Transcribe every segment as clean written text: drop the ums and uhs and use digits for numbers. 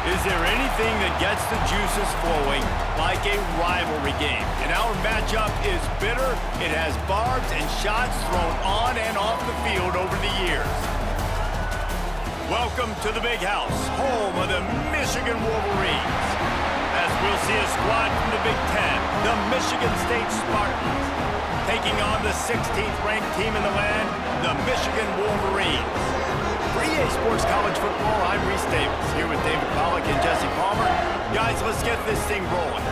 Is there anything that gets the juices flowing like a rivalry game? And our matchup is bitter. It has barbs and shots thrown on and off the field over the years. Welcome to the Big House, home of the Michigan Wolverines. As we'll see a squad from the Big Ten, the Michigan State Spartans, taking on the 16th ranked team in the land, the Michigan Wolverines. For EA Sports College Football, I'm Reese Davis, here with David Pollack and Jesse Palmer. Guys, let's get this thing rolling.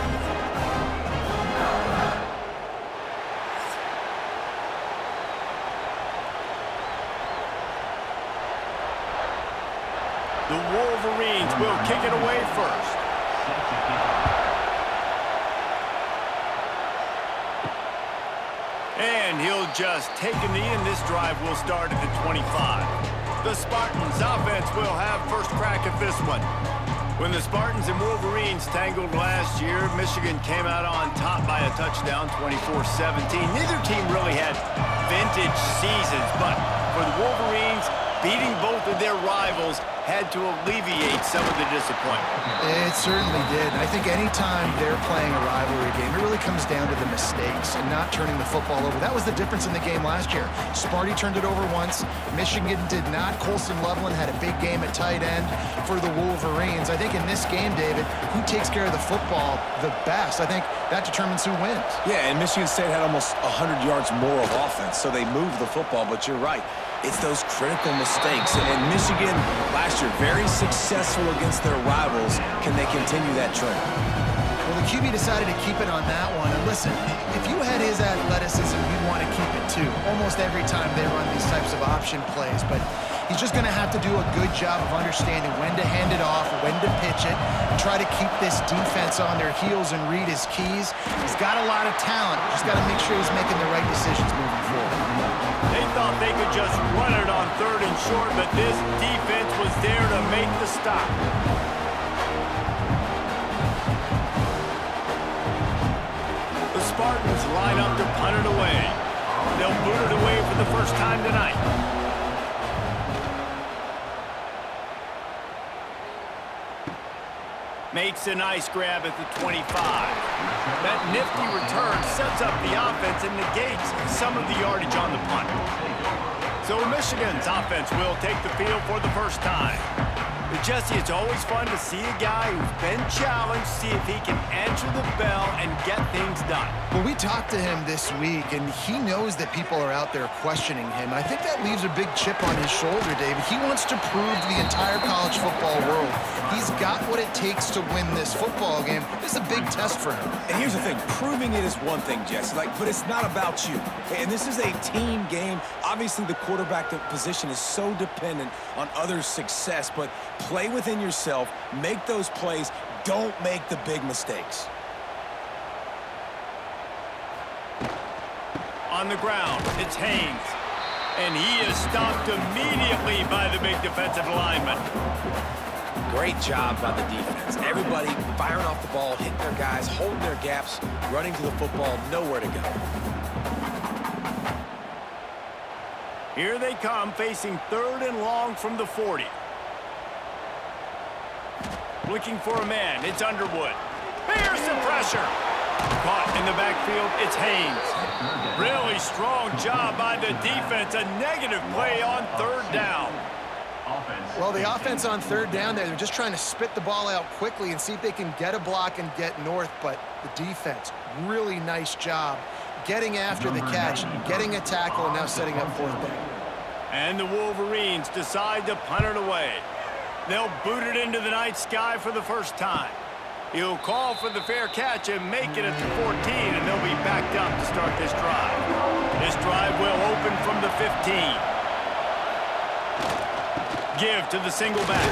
The Wolverines will kick it away first. And he'll just take a knee, and this drive will start at the 25. The Spartans offense will have first crack at this one. When the Spartans and Wolverines tangled last year, Michigan came out on top by a touchdown, 24-17. Neither team really had vintage seasons, but for the Wolverines, beating both of their rivals had to alleviate some of the disappointment. It certainly did. I think anytime they're playing a rivalry game, it really comes down to the mistakes and not turning the football over. That was the difference in the game last year. Sparty turned it over once. Michigan did not. Colson Loveland had a big game at tight end for the Wolverines. I think in this game, David, who takes care of the football the best? I think that determines who wins. Yeah, and Michigan State had almost 100 yards more of offense, so they moved the football, but you're right. It's those critical mistakes. And Michigan, last year, very successful against their rivals. Can they continue that trend? Well, the QB decided to keep it on that one. And listen, if you had his athleticism, you'd want to keep it too. Almost every time they run these types of option plays. But he's just going to have to do a good job of understanding when to hand it off, when to pitch it, and try to keep this defense on their heels and read his keys. He's got a lot of talent. Just got to make sure he's making the right decisions moving forward. They thought they could just run it on third and short, but this defense was there to make the stop. The Spartans line up to punt it away. They'll boot it away for the first time tonight. Makes a nice grab at the 25. That nifty return sets up the offense and negates some of the yardage on the punt. So Michigan's offense will take the field for the first time. But Jesse, it's always fun to see a guy who's been challenged, see if he can answer the bell and get things done. Well, we talked to him this week, and he knows that people are out there questioning him. I think that leaves a big chip on his shoulder, David. He wants to prove to the entire college football world he's got what it takes to win this football game. This is a big test for him. And here's the thing, proving it is one thing, Jesse, but it's not about you. And this is a team game. Obviously, the quarterback position is so dependent on others' success, but play within yourself, make those plays, don't make the big mistakes. On the ground, it's Haynes. And he is stopped immediately by the big defensive lineman. Great job by the defense. Everybody firing off the ball, hitting their guys, holding their gaps, running to the football, nowhere to go. Here they come, facing third and long from the 40. Looking for a man, it's Underwood. Here's the pressure. Caught in the backfield, it's Haynes. Really strong job by the defense. A negative play on third down. Well, the offense on third down there, they're just trying to spit the ball out quickly and see if they can get a block and get north, but the defense, really nice job getting after the catch, getting a tackle, and now setting up fourth down. And the Wolverines decide to punt it away. They'll boot it into the night sky for the first time. He'll call for the fair catch and make it at the 14, and they'll be backed up to start this drive. This drive will open from the 15. Give to the single back.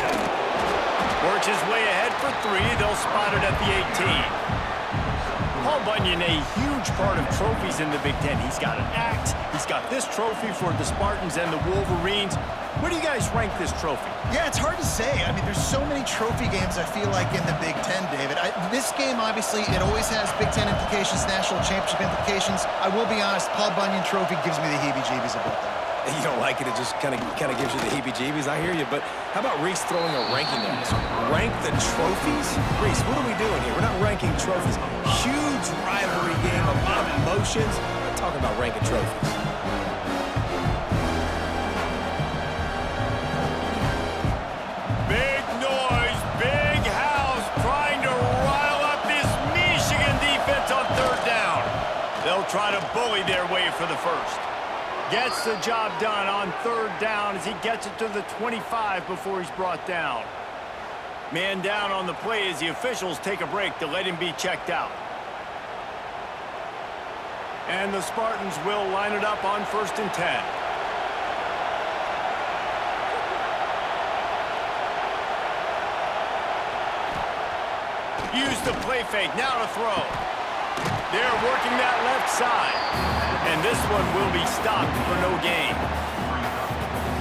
Works his way ahead for 3. They'll spot it at the 18. Paul Bunyan, a huge part of trophies in the Big Ten. He's got an axe. He's got this trophy for the Spartans and the Wolverines. Where do you guys rank this trophy? Yeah, it's hard to say. I mean, there's so many trophy games, I feel like, in the Big Ten, David. This game, obviously, it always has Big Ten implications, national championship implications. I will be honest, Paul Bunyan Trophy gives me the heebie-jeebies about that. You don't like it, it just kind of gives you the heebie-jeebies. I hear you, but how about Reese throwing a ranking at us? Rank the trophies? Reese, what are we doing here? We're not ranking trophies. Huge rivalry game, a lot of emotions. We're not talking about ranking trophies. Big noise, big house, trying to rile up this Michigan defense on third down. They'll try to bully their way for the first. Gets the job done on third down as he gets it to the 25 before he's brought down. Man down on the play as the officials take a break to let him be checked out. And the Spartans will line it up on 1st and 10. Use the play fake, now to throw. They're working that left side. And this one will be stopped for no gain.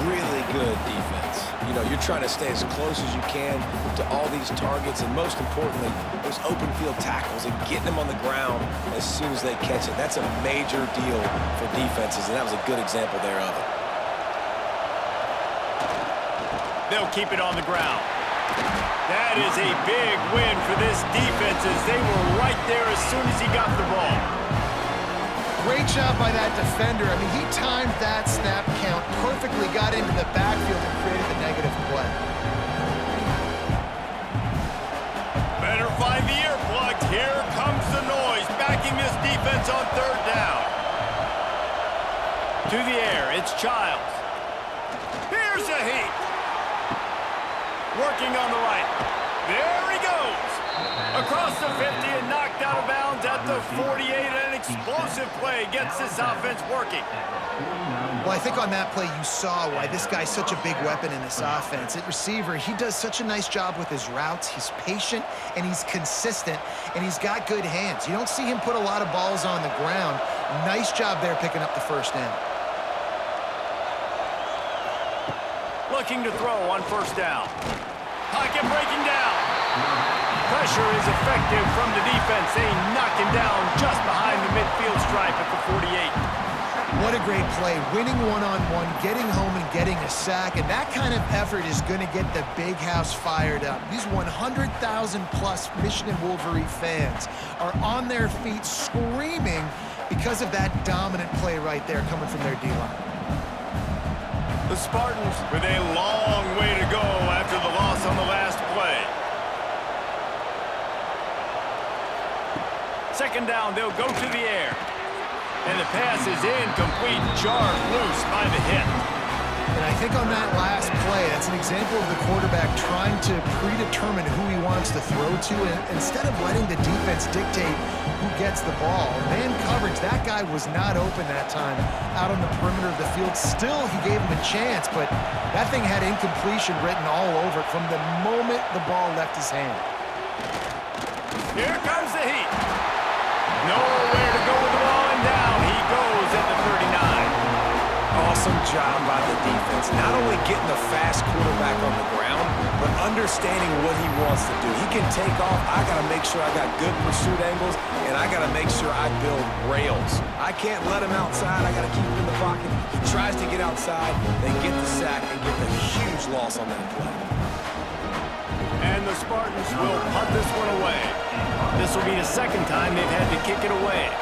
Really good defense. You know, you're trying to stay as close as you can to all these targets, and most importantly, those open field tackles and getting them on the ground as soon as they catch it. That's a major deal for defenses, and that was a good example there of it. They'll keep it on the ground. That is a big win for this defense as they were right there as soon as he got the ball. Great job by that defender. I mean, he timed that snap count perfectly, got into the backfield and created the negative play. Better find the earplugs. Here comes the noise, backing this defense on third down. To the air, it's Chiles. Here's a heat. Working on the right. There he goes. Across the 50 and knocked out of bounds at the 48. An explosive play gets this offense working. Well, I think on that play you saw why this guy's such a big weapon in this offense. At receiver, he does such a nice job with his routes. He's patient, and he's consistent, and he's got good hands. You don't see him put a lot of balls on the ground. Nice job there picking up the first down. Looking to throw on 1st down. Pocket breaking down. Pressure is effective from the defense. They knock him down just behind the midfield stripe at the 48. What a great play. Winning one-on-one, getting home and getting a sack, and that kind of effort is going to get the big house fired up. These 100,000-plus Michigan Wolverine fans are on their feet screaming because of that dominant play right there coming from their D-line. The Spartans with a long way to go after the loss on the last play. 2nd down, they'll go to the air. And the pass is incomplete, jarred loose by the hit. And I think on that last play, that's an example of the quarterback trying to predetermine who he wants to throw to, and instead of letting the defense dictate who gets the ball. Man coverage, that guy was not open that time out on the perimeter of the field. Still, he gave him a chance, but that thing had incompletion written all over it from the moment the ball left his hand. Here comes the heat. Nowhere to go with the ball, and down he goes at the 39. Awesome job by the defense. Not only getting the fast quarterback on the ground, but understanding what he wants to do. He can take off. I got to make sure I got good pursuit angles, and I got to make sure I build rails. I can't let him outside. I got to keep him in the pocket. He tries to get outside. They get the sack and get the huge loss on that play. And the Spartans will punt this one away. This will be the 2nd time they've had to kick it away.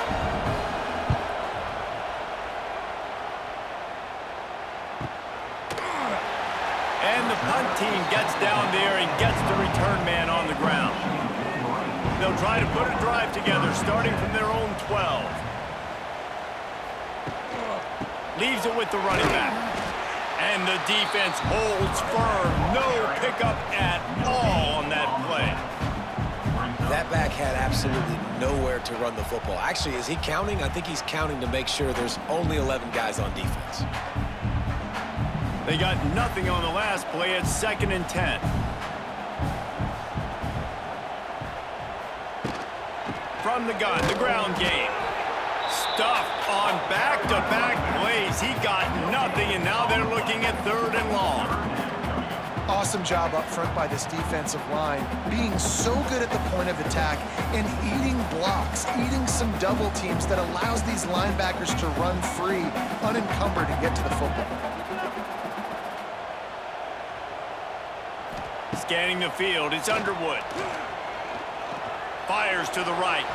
And the punt team gets down there and gets the return man on the ground. They'll try to put a drive together, starting from their own 12. Leaves it with the running back. And the defense holds firm. No pickup at all on that play. That back had absolutely nowhere to run the football. Actually, is he counting? I think he's counting to make sure there's only 11 guys on defense. They got nothing on the last play. It's 2nd and 10. From the gun, the ground game. Stuffed on back-to-back plays. He got nothing, and now they're looking at 3rd and long. Awesome job up front by this defensive line, being so good at the point of attack and eating blocks, eating some double teams that allows these linebackers to run free, unencumbered, and get to the football. Scanning the field, it's Underwood. Fires to the right.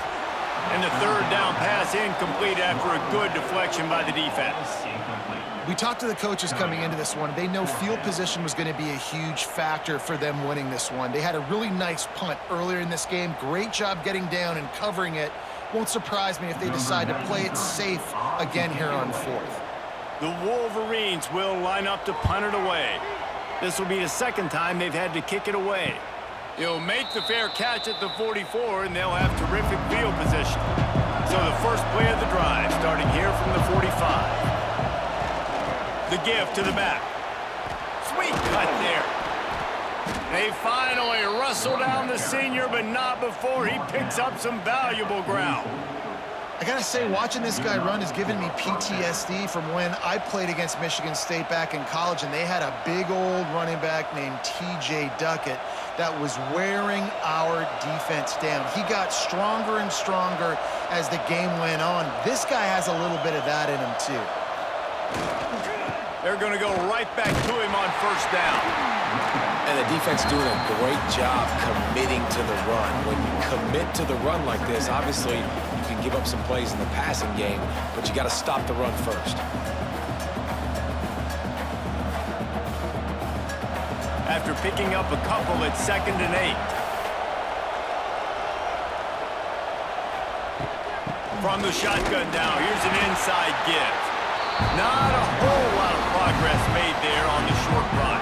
And the third down pass incomplete after a good deflection by the defense. We talked to the coaches coming into this one. They know field position was going to be a huge factor for them winning this one. They had a really nice punt earlier in this game. Great job getting down and covering it. Won't surprise me if they decide to play it safe again here on fourth. The Wolverines will line up to punt it away. This will be the second time they've had to kick it away. He'll make the fair catch at the 44, and they'll have terrific field position. So the first play of the drive, starting here from the 45. The give to the back. Sweet cut there. They finally wrestle down the senior, but not before he picks up some valuable ground. I gotta say, watching this guy run has given me PTSD from when I played against Michigan State back in college, and they had a big old running back named T.J. Duckett that was wearing our defense down. He got stronger and stronger as the game went on. This guy has a little bit of that in him, too. They're going to go right back to him on first down. And the defense doing a great job committing to the run. When you commit to the run like this, obviously you can give up some plays in the passing game, but you got to stop the run first. After picking up a couple at 2nd and 8. From the shotgun now, here's an inside give. Not a whole lot of progress made there on the short run.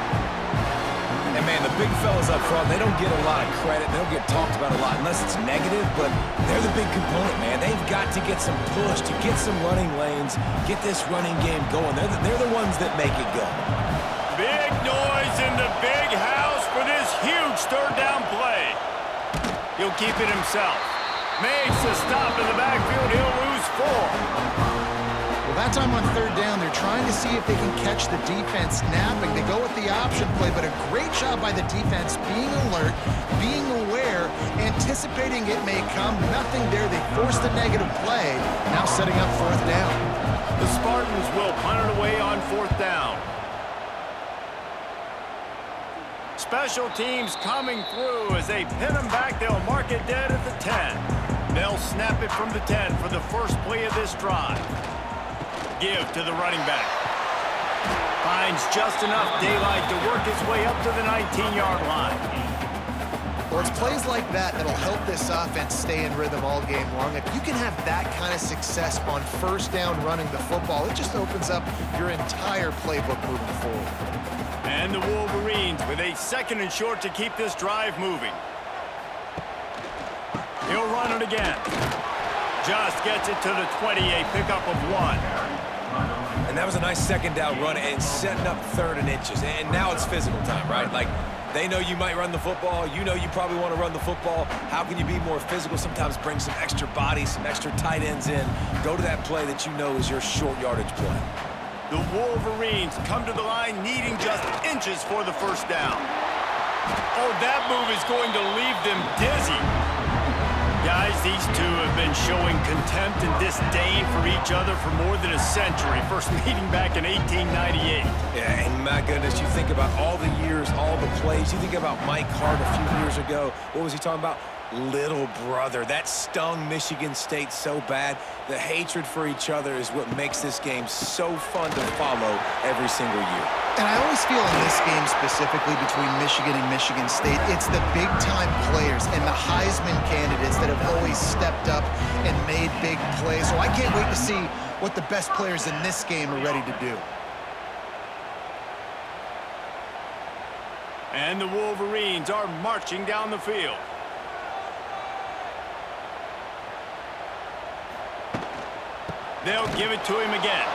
And, man, the big fellas up front, they don't get a lot of credit. They don't get talked about a lot unless it's negative, but they're the big component, man. They've got to get some push, to get some running lanes, get this running game going. They're the ones that make it go. Big noise in the big house for this huge third down play. He'll keep it himself. Makes a stop in the backfield. He'll lose 4. Well, that time on third down, they're trying to see if they can catch the defense napping. They go with the option play, but a great job by the defense being alert, being aware, anticipating it may come. Nothing there. They forced a negative play. Now setting up fourth down. The Spartans will punt it away on fourth down. Special teams coming through as they pin them back. They'll mark it dead at the 10. They'll snap it from the 10 for the first play of this drive. Give to the running back. Finds just enough daylight to work his way up to the 19-yard line. Well, it's plays like that that'll help this offense stay in rhythm all game long. If you can have that kind of success on first down running the football, it just opens up your entire playbook moving forward. And the Wolverines with a 2nd and short to keep this drive moving. He'll run it again. Just gets it to the 20, a pickup of 1. And that was a nice 2nd down run and setting up 3rd and inches. And now it's physical time, right? Like, they know you might run the football. You know you probably want to run the football. How can you be more physical? Sometimes bring some extra bodies, some extra tight ends in. Go to that play that you know is your short yardage play. The Wolverines come to the line needing just inches for the first down. Oh, that move is going to leave them dizzy. Guys, these two have been showing contempt and disdain for each other for more than a century. First meeting back in 1898. Yeah, and my goodness, you think about all the years, all the plays. You think about Mike Hart a few years ago. What was he talking about? Little brother. That stung Michigan State so bad. The hatred for each other is what makes this game so fun to follow every single year. And I always feel in this game specifically between Michigan and Michigan State, it's the big-time players and the Heisman candidates that have always stepped up and made big plays. So I can't wait to see what the best players in this game are ready to do. And the Wolverines are marching down the field. They'll give it to him again.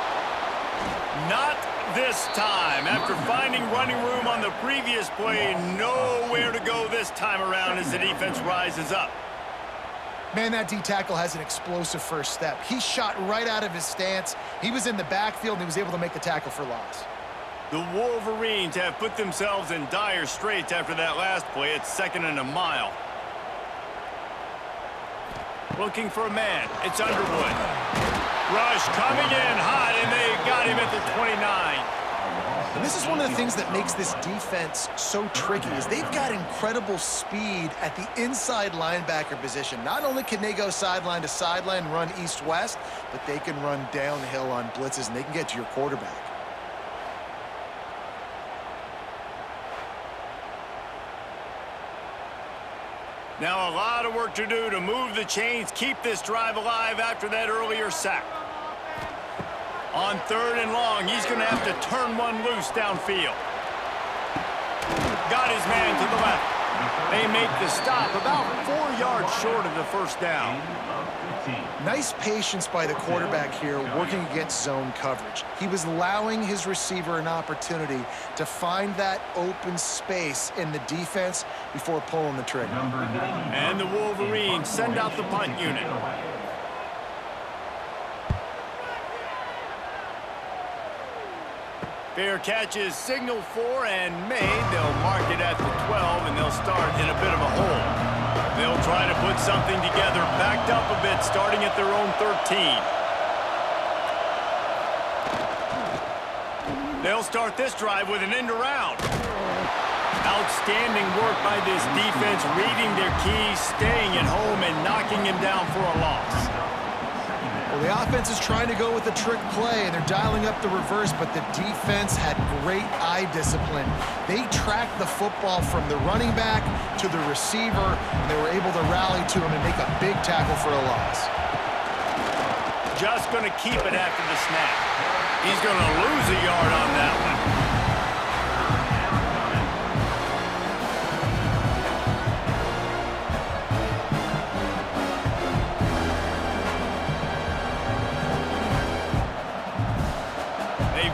Not this time. After finding running room on the previous play, nowhere to go this time around as the defense rises up. Man, that D-tackle has an explosive first step. He shot right out of his stance. He was in the backfield, and he was able to make the tackle for loss. The Wolverines have put themselves in dire straits after that last play. It's 2nd and a mile. Looking for a man. It's Underwood. Rush coming in hot, and they got him at the 29. And this is one of the things that makes this defense so tricky is they've got incredible speed at the inside linebacker position. Not only can they go sideline to sideline and run east-west, but they can run downhill on blitzes, and they can get to your quarterback. Now a lot of work to do to move the chains, keep this drive alive after that earlier sack. On 3rd and long, he's going to have to turn one loose downfield. Got his man to the left. They make the stop about 4 yards short of the first down. Nice patience by the quarterback here working against zone coverage. He was allowing his receiver an opportunity to find that open space in the defense before pulling the trigger. And the Wolverines send out the punt unit. Fair catch is signaled for and made. They'll mark it at the 12, and they'll start in a bit of a hole. They'll try to put something together, backed up a bit, starting at their own 13. They'll start this drive with an end around. Outstanding work by this defense, reading their keys, staying at home, and knocking him down for a loss. Well, the offense is trying to go with a trick play, and they're dialing up the reverse, but the defense had great eye discipline. They tracked the football from the running back to the receiver, and they were able to rally to him and make a big tackle for a loss. Just going to keep it after the snap. He's going to lose a yard on that one.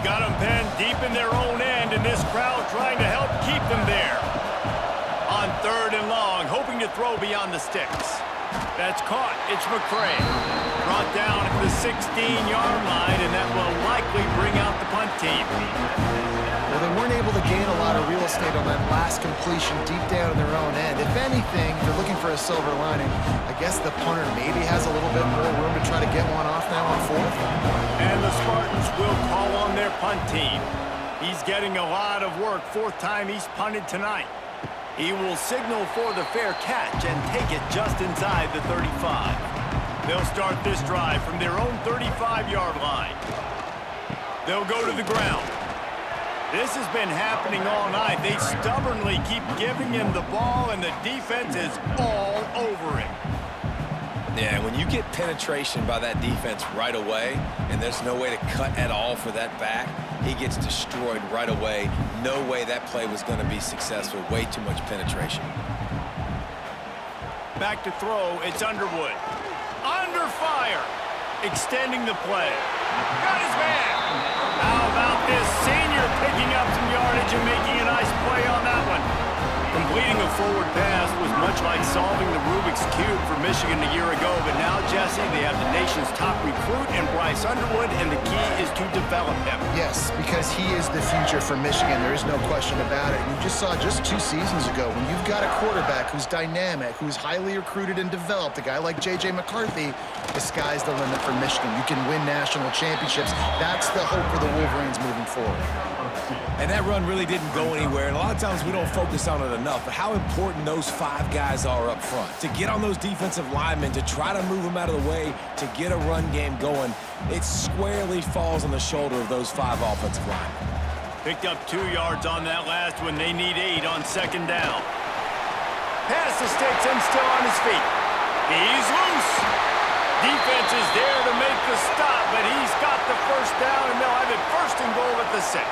Got them penned deep in their own end, and this crowd trying to help keep them there. On 3rd and long, hoping to throw beyond the sticks. That's caught. It's McCray. Brought down at the 16-yard line, and that will likely bring out the punt team. Well, they weren't able to gain a lot of real estate on that last completion deep down in their own end. If anything, if they're looking for a silver lining, I guess the punter maybe has a little bit more room to try to get one off now on 4th. And the Spartans will call on their punt team. He's getting a lot of work. 4th time he's punted tonight. He will signal for the fair catch and take it just inside the 35. They'll start this drive from their own 35-yard line. They'll go to the ground. This has been happening all night. They stubbornly keep giving him the ball, and the defense is all over him. Yeah, when you get penetration by that defense right away, and there's no way to cut at all for that back, he gets destroyed right away. No way that play was going to be successful. Way too much penetration. Back to throw, it's Underwood. Under fire. Extending the play. Got his man. How about this senior picking up some yardage and making a nice play on that one? Completing a forward pass was much like solving the Rubik's Cube for Michigan a year ago, but now, Jesse, they have the nation's top recruit in Bryce Underwood, and the key is to develop him. Yes, because he is the future for Michigan. There is no question about it. And you just saw just 2 seasons ago, when you've got a quarterback who's dynamic, who's highly recruited and developed, a guy like J.J. McCarthy, the sky's the limit for Michigan. You can win national championships. That's the hope for the Wolverines moving forward. And that run really didn't go anywhere, and a lot of times we don't focus on it enough, but how important those 5 guys are up front. To get on those defensive linemen, to try to move them out of the way, to get a run game going, it squarely falls on the shoulder of those 5 offensive linemen. Picked up 2 yards on that last one. They need 8 on 2nd down. Pass the sticks and still on his feet. He's loose. Defense is there to make the stop, but he's got the first down, and they'll have it 1st and goal at the 6.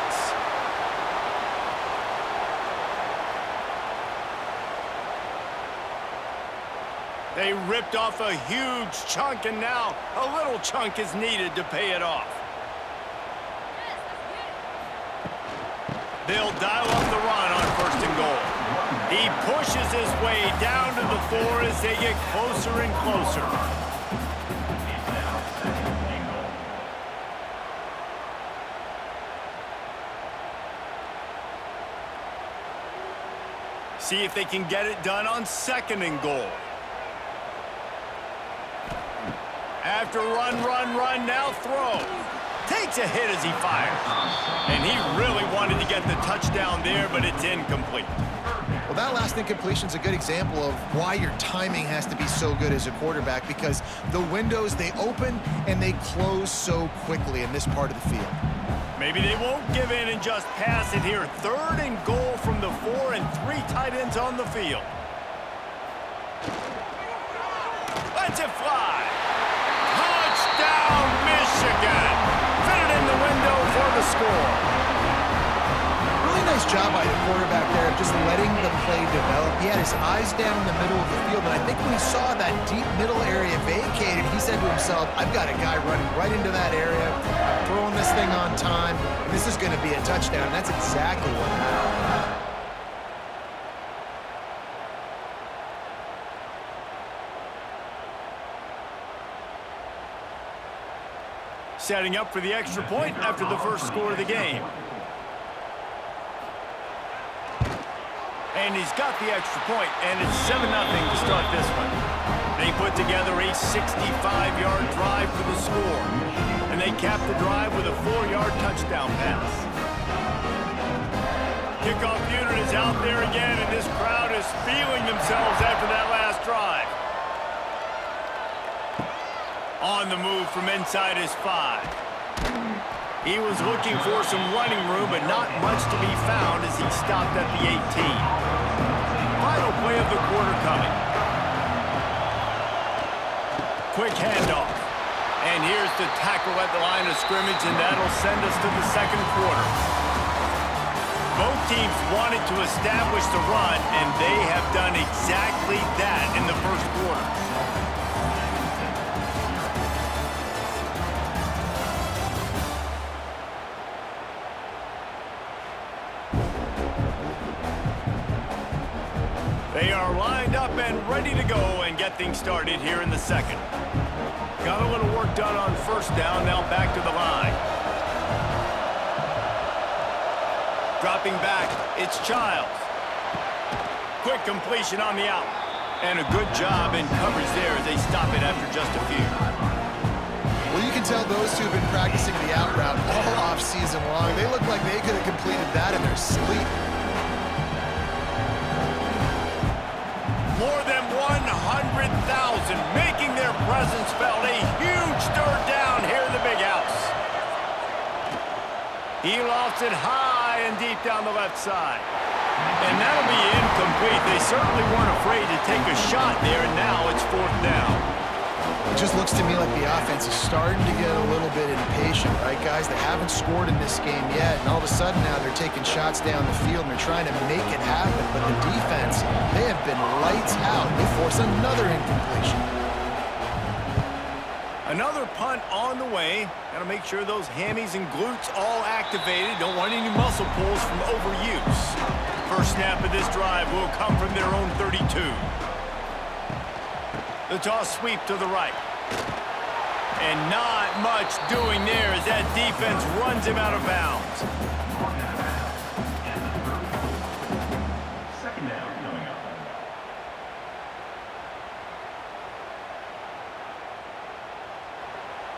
They ripped off a huge chunk, and now a little chunk is needed to pay it off. They'll dial up the run on 1st and goal. He pushes his way down to the 4 as they get closer and closer. See if they can get it done on 2nd and goal. After run, now throw. Takes a hit as he fires. And he really wanted to get the touchdown there, but it's incomplete. Well, that last incompletion is a good example of why your timing has to be so good as a quarterback, because the windows, they open and they close so quickly in this part of the field. Maybe they won't give in and just pass it here. 3rd and goal from the 4 and 3 tight ends on the field. Lets it fly. Touchdown, Michigan. Fit it in the window for the score. Really nice job by the quarterback there of just letting the play develop. He had his eyes down in the middle of the field, and I think when he saw that deep middle area vacated, he said to himself, I've got a guy running right into that area. I'm throwing this thing on time. This is going to be a touchdown. That's exactly what happened. Setting up for the extra point after the first score of the game. And he's got the extra point, and it's 7-0 to start this one. They put together a 65-yard drive for the score, and they cap the drive with a 4-yard touchdown pass. Kickoff unit is out there again, and this crowd is feeling themselves after that last drive. On the move from inside his 5. He was looking for some running room, but not much to be found as he stopped at the 18. Final play of the quarter coming. Quick handoff. And here's the tackle at the line of scrimmage, and that'll send us to the 2nd quarter. Both teams wanted to establish the run, and they have done exactly that in the first quarter. They are lined up and ready to go and get things started here in the 2nd. Got a little work done on 1st down, now back to the line. Dropping back, it's Chiles. Quick completion on the out. And a good job in coverage there as they stop it after just a few. Well, you can tell those two have been practicing the out route all off season long. They look like they could have completed that in their sleep. More than 100,000 making their presence felt. A huge 3rd down here in the big house. He lofts it high and deep down the left side. And that'll be incomplete. They certainly weren't afraid to take a shot there, and now it's 4th down. It just looks to me like the offense is starting to get a little bit impatient, right, guys? They haven't scored in this game yet, and all of a sudden now they're taking shots down the field and they're trying to make it happen. But the defense, they have been lights out. They force another incompletion. Another punt on the way. Got to make sure those hammies and glutes all activated. Don't want any muscle pulls from overuse. First snap of this drive will come from their own 32. The toss sweep to the right. And not much doing there as that defense runs him out of bounds. Second down coming up.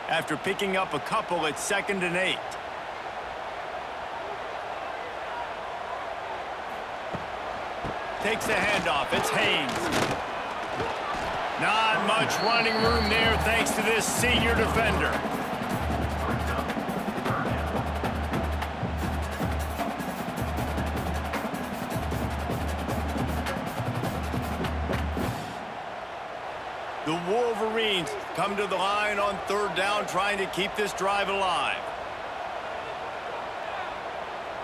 After picking up a couple at 2nd and 8. Takes the handoff. It's Haynes. Not much running room there thanks to this senior defender. The Wolverines come to the line on 3rd down, trying to keep this drive alive.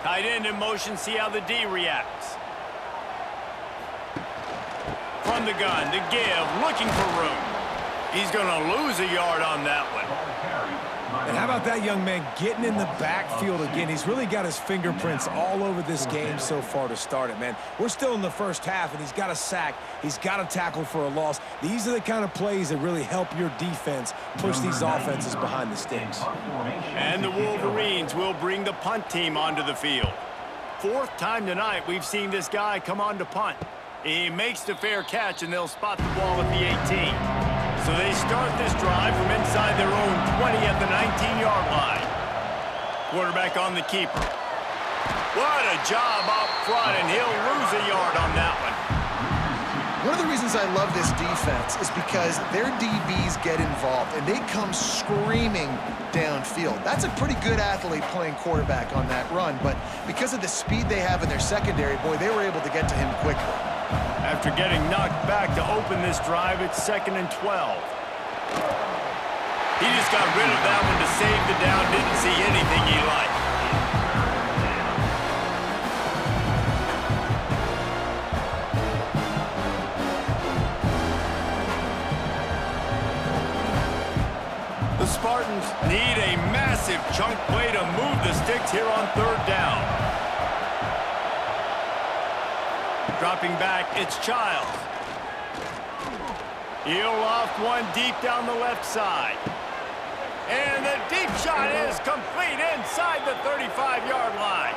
Tight end in motion, see how the D reacts. From the gun, the give, looking for room. He's going to lose a yard on that one. And how about that young man getting in the backfield again? He's really got his fingerprints all over this game so far to start it, man. We're still in the first half, and he's got a sack. He's got a tackle for a loss. These are the kind of plays that really help your defense push these offenses behind the sticks. And the Wolverines will bring the punt team onto the field. fourth time tonight we've seen this guy come on to punt. He makes the fair catch, and they'll spot the ball at the 18. So they start this drive from inside their own 20 at the 19-yard line. Quarterback on the keeper. What a job up front, and he'll lose a yard on that one. One of the reasons I love this defense is because their DBs get involved, and they come screaming downfield. That's a pretty good athlete playing quarterback on that run, but because of the speed they have in their secondary, boy, they were able to get to him quickly. After getting knocked back to open this drive, it's 2nd and 12. He just got rid of that one to save the down, didn't see anything he liked. The Spartans need a massive chunk play to move the sticks here on 3rd down. Dropping back, it's Chiles. He'll loft one deep down the left side. And the deep shot is complete inside the 35-yard line.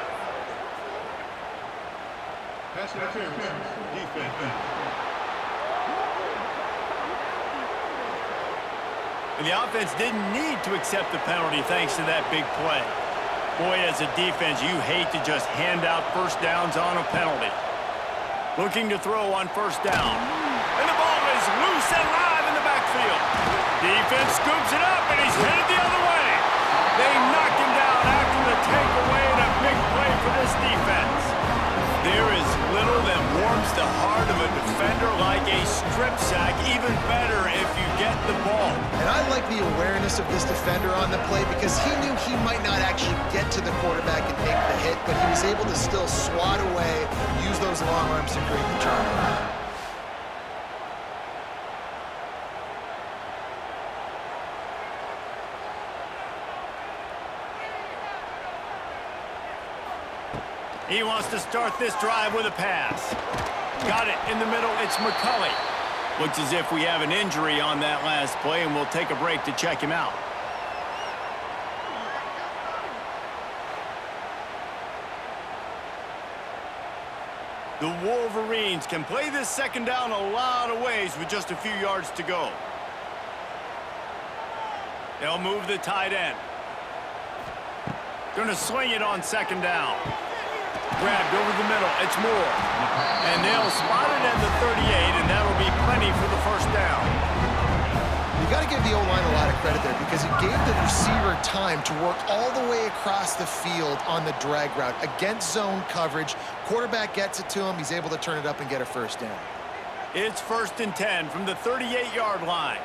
Pass interference, defense. And the offense didn't need to accept the penalty thanks to that big play. Boy, as a defense, you hate to just hand out first downs on a penalty. Looking to throw on 1st down. And the ball is loose and live in the backfield. Defense scoops it up, and he's headed the other way. They knocked him down after the takeaway, and a big play for this defense. There is little that warms the heart of a defender like a strip sack, even better if you get the ball. And I like the awareness of this defender on the play because he knew he might not actually get to the quarterback and make the hit, but he was able to still swat away, use those long arms to create the turnover. He wants to start this drive with a pass. Got it in the middle. It's McCulley. Looks as if we have an injury on that last play, and we'll take a break to check him out. The Wolverines can play this 2nd down a lot of ways with just a few yards to go. They'll move the tight end. Going to swing it on 2nd down. Grabbed over the middle. It's Moore. And they'll spot it at the 38, and that'll be plenty for the 1st down. You got to give the O-line a lot of credit there because he gave the receiver time to work all the way across the field on the drag route against zone coverage. Quarterback gets it to him. He's able to turn it up and get a 1st down. It's 1st and 10 from the 38-yard line.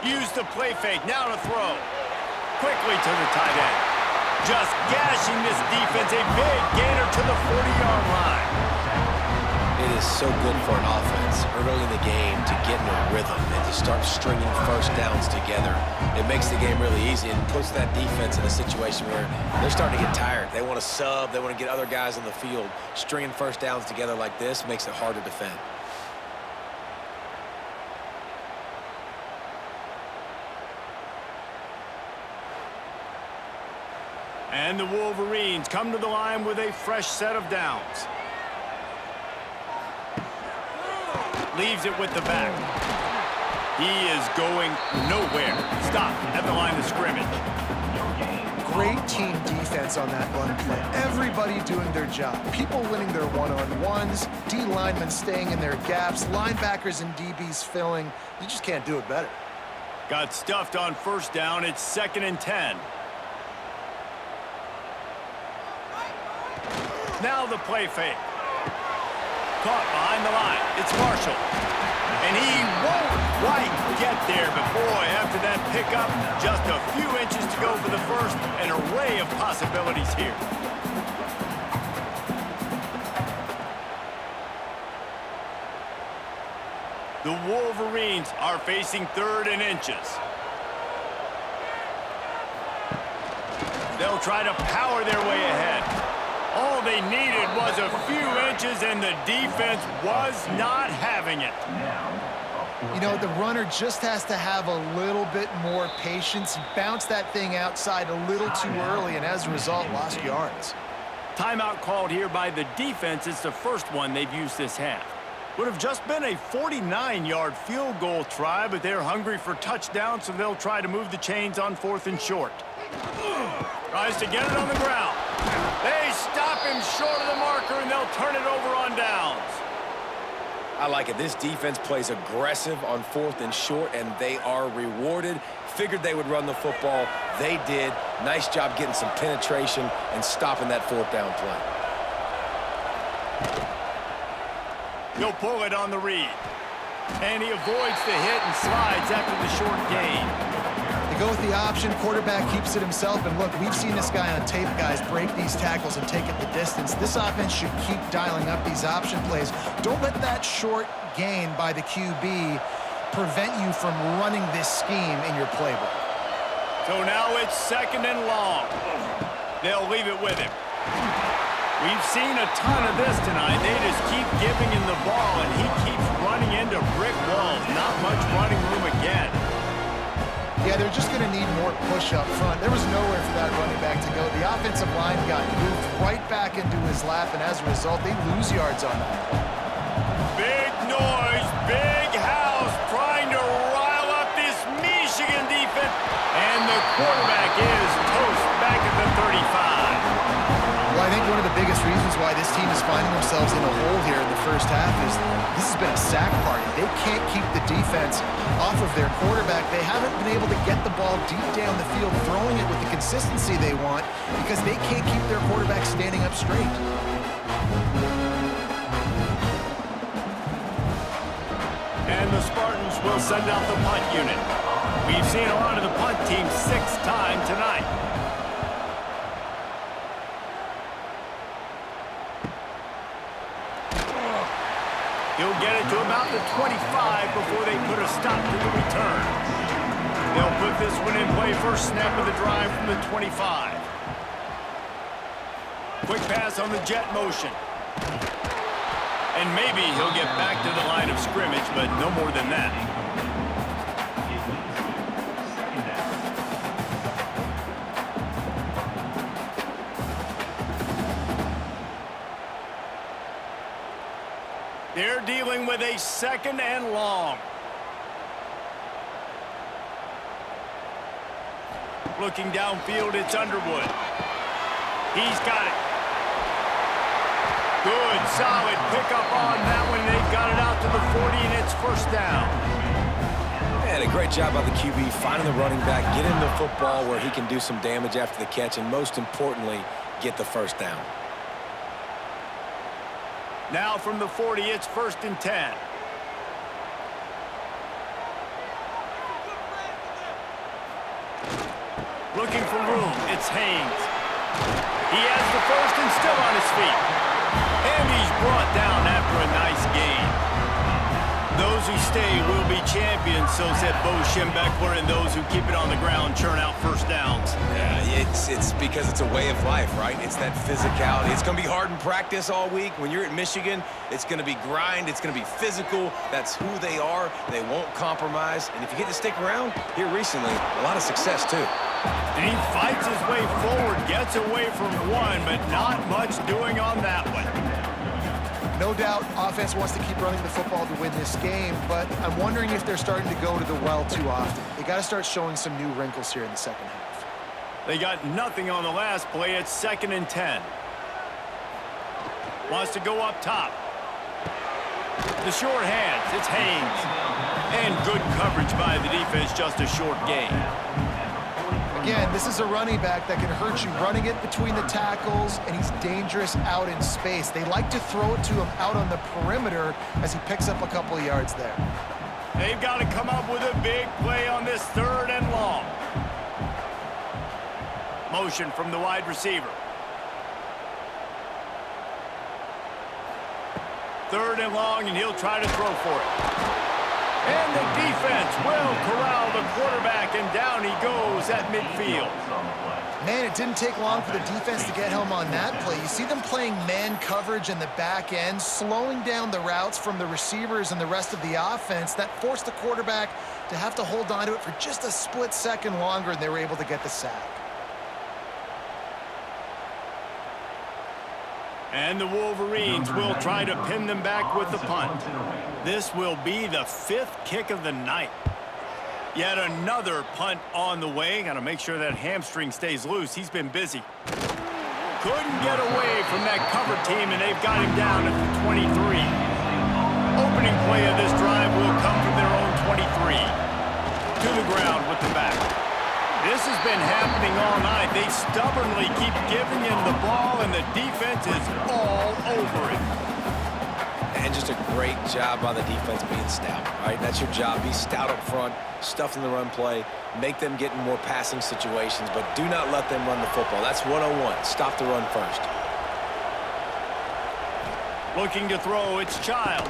Use the play fake. Now to throw. Quickly to the tight end. Just gashing this defense, a big gainer to the 40-yard line. It is so good for an offense early in the game to get in a rhythm and to start stringing 1st downs together. It makes the game really easy and puts that defense in a situation where they're starting to get tired. They want to sub. They want to get other guys on the field. Stringing 1st downs together like this makes it hard to defend. And the Wolverines come to the line with a fresh set of downs. Leaves it with the back. He is going nowhere. Stop at the line of scrimmage. Great team defense on that run play. Everybody doing their job. People winning their one-on-ones, D linemen staying in their gaps, linebackers and DBs filling. You just can't do it better. Got stuffed on 1st down. It's 2nd and 10. Now the play fake. Caught behind the line. It's Marshall. And he won't quite get there. But boy, after that pickup, just a few inches to go for the 1st. An array of possibilities here. The Wolverines are facing 3rd and inches. They'll try to power their way ahead. All they needed was a few inches, and the defense was not having it. You know, the runner just has to have a little bit more patience. He bounced that thing outside a little too early, and as a result, lost yards. Timeout called here by the defense. It's the first one they've used this half. Would have just been a 49-yard field goal try, but they're hungry for touchdown, so they'll try to move the chains on 4th and short. Tries to get it on the ground. They stop him short of the marker, and they'll turn it over on downs. I like it. This defense plays aggressive on 4th and short, and they are rewarded. Figured they would run the football. They did. Nice job getting some penetration and stopping that 4th down play. He'll pull it on the read. And he avoids the hit and slides after the short gain. They go with the option. Quarterback keeps it himself. And look, we've seen this guy on tape, guys, break these tackles and take it the distance. This offense should keep dialing up these option plays. Don't let that short gain by the QB prevent you from running this scheme in your playbook. So now it's 2nd and long. They'll leave it with him. We've seen a ton of this tonight. They just keep giving him the ball, and he keeps running into brick walls. Not much running room again. Yeah, they're just going to need more push up front. There was nowhere for that running back to go. The offensive line got moved right back into his lap, and as a result, they lose yards on that play. Big noise, big house, trying to rile up this Michigan defense. And the quarterback is toast back at the 35. Well, I think one of the biggest reasons why this team is finding themselves in a hole here in the first half is this has been a sack party. They can't keep the defense off of their quarterback. They haven't been able to get the ball deep down the field, throwing it with the consistency they want because they can't keep their quarterback standing up straight. And the Spartans will send out the punt unit. We've seen a lot of the punt team 6 times tonight. He'll get it to about the 25 before they put a stop to the return. They'll put this one in play first snap of the drive from the 25. Quick pass on the jet motion. And maybe he'll get back to the line of scrimmage, but no more than that. They're dealing with a 2nd and long. Looking downfield, it's Underwood. He's got it. Good, solid pickup on that one. They've got it out to the 40, and it's first down. And a great job by the QB finding the running back, getting the football where he can do some damage after the catch, and most importantly, get the first down. Now from the 40, it's 1st and 10. Looking for room, it's Haynes. He has the first and still on his feet. And he's brought down after a nice gain. Those who stay will be champions, so said Bo Schembechler, and those who keep it on the ground churn out first downs. Yeah, it's because it's a way of life, right? It's that physicality. It's going to be hard in practice all week. When you're at Michigan, it's going to be grind. It's going to be physical. That's who they are. They won't compromise. And if you get to stick around, here recently, a lot of success, too. And he fights his way forward, gets away from one, but not much doing on that one. No doubt, offense wants to keep running the football to win this game, but I'm wondering if they're starting to go to the well too often. They got to start showing some new wrinkles here in the second half. They got nothing on the last play. It's 2nd and 10. Wants to go up top. The short hands, it's Haynes. And good coverage by the defense, just a short gain. Again, this is a running back that can hurt you running it between the tackles, and he's dangerous out in space. They like to throw it to him out on the perimeter as he picks up a couple of yards there. They've got to come up with a big play on this 3rd and long. Motion from the wide receiver. 3rd and long, and he'll try to throw for it. And the defense will corral the quarterback, and down he goes at midfield. Man, it didn't take long for the defense to get home on that play. You see them playing man coverage in the back end, slowing down the routes from the receivers and the rest of the offense. That forced the quarterback to have to hold on to it for just a split second longer, and they were able to get the sack. And the Wolverines will try to pin them back with the punt. This will be the 5th kick of the night. Yet another punt on the way. Got to make sure that hamstring stays loose. He's been busy. Couldn't get away from that cover team, and they've got him down at the 23. Opening play of this drive will come from their own 23. To the ground with the back. This has been happening all night. They stubbornly keep giving him the ball, and the defense is all over it. And just a great job by the defense being stout. All right, that's your job. Be stout up front, stuff in the run play, make them get in more passing situations, but do not let them run the football. That's 101. Stop the run first. Looking to throw, it's Chiles.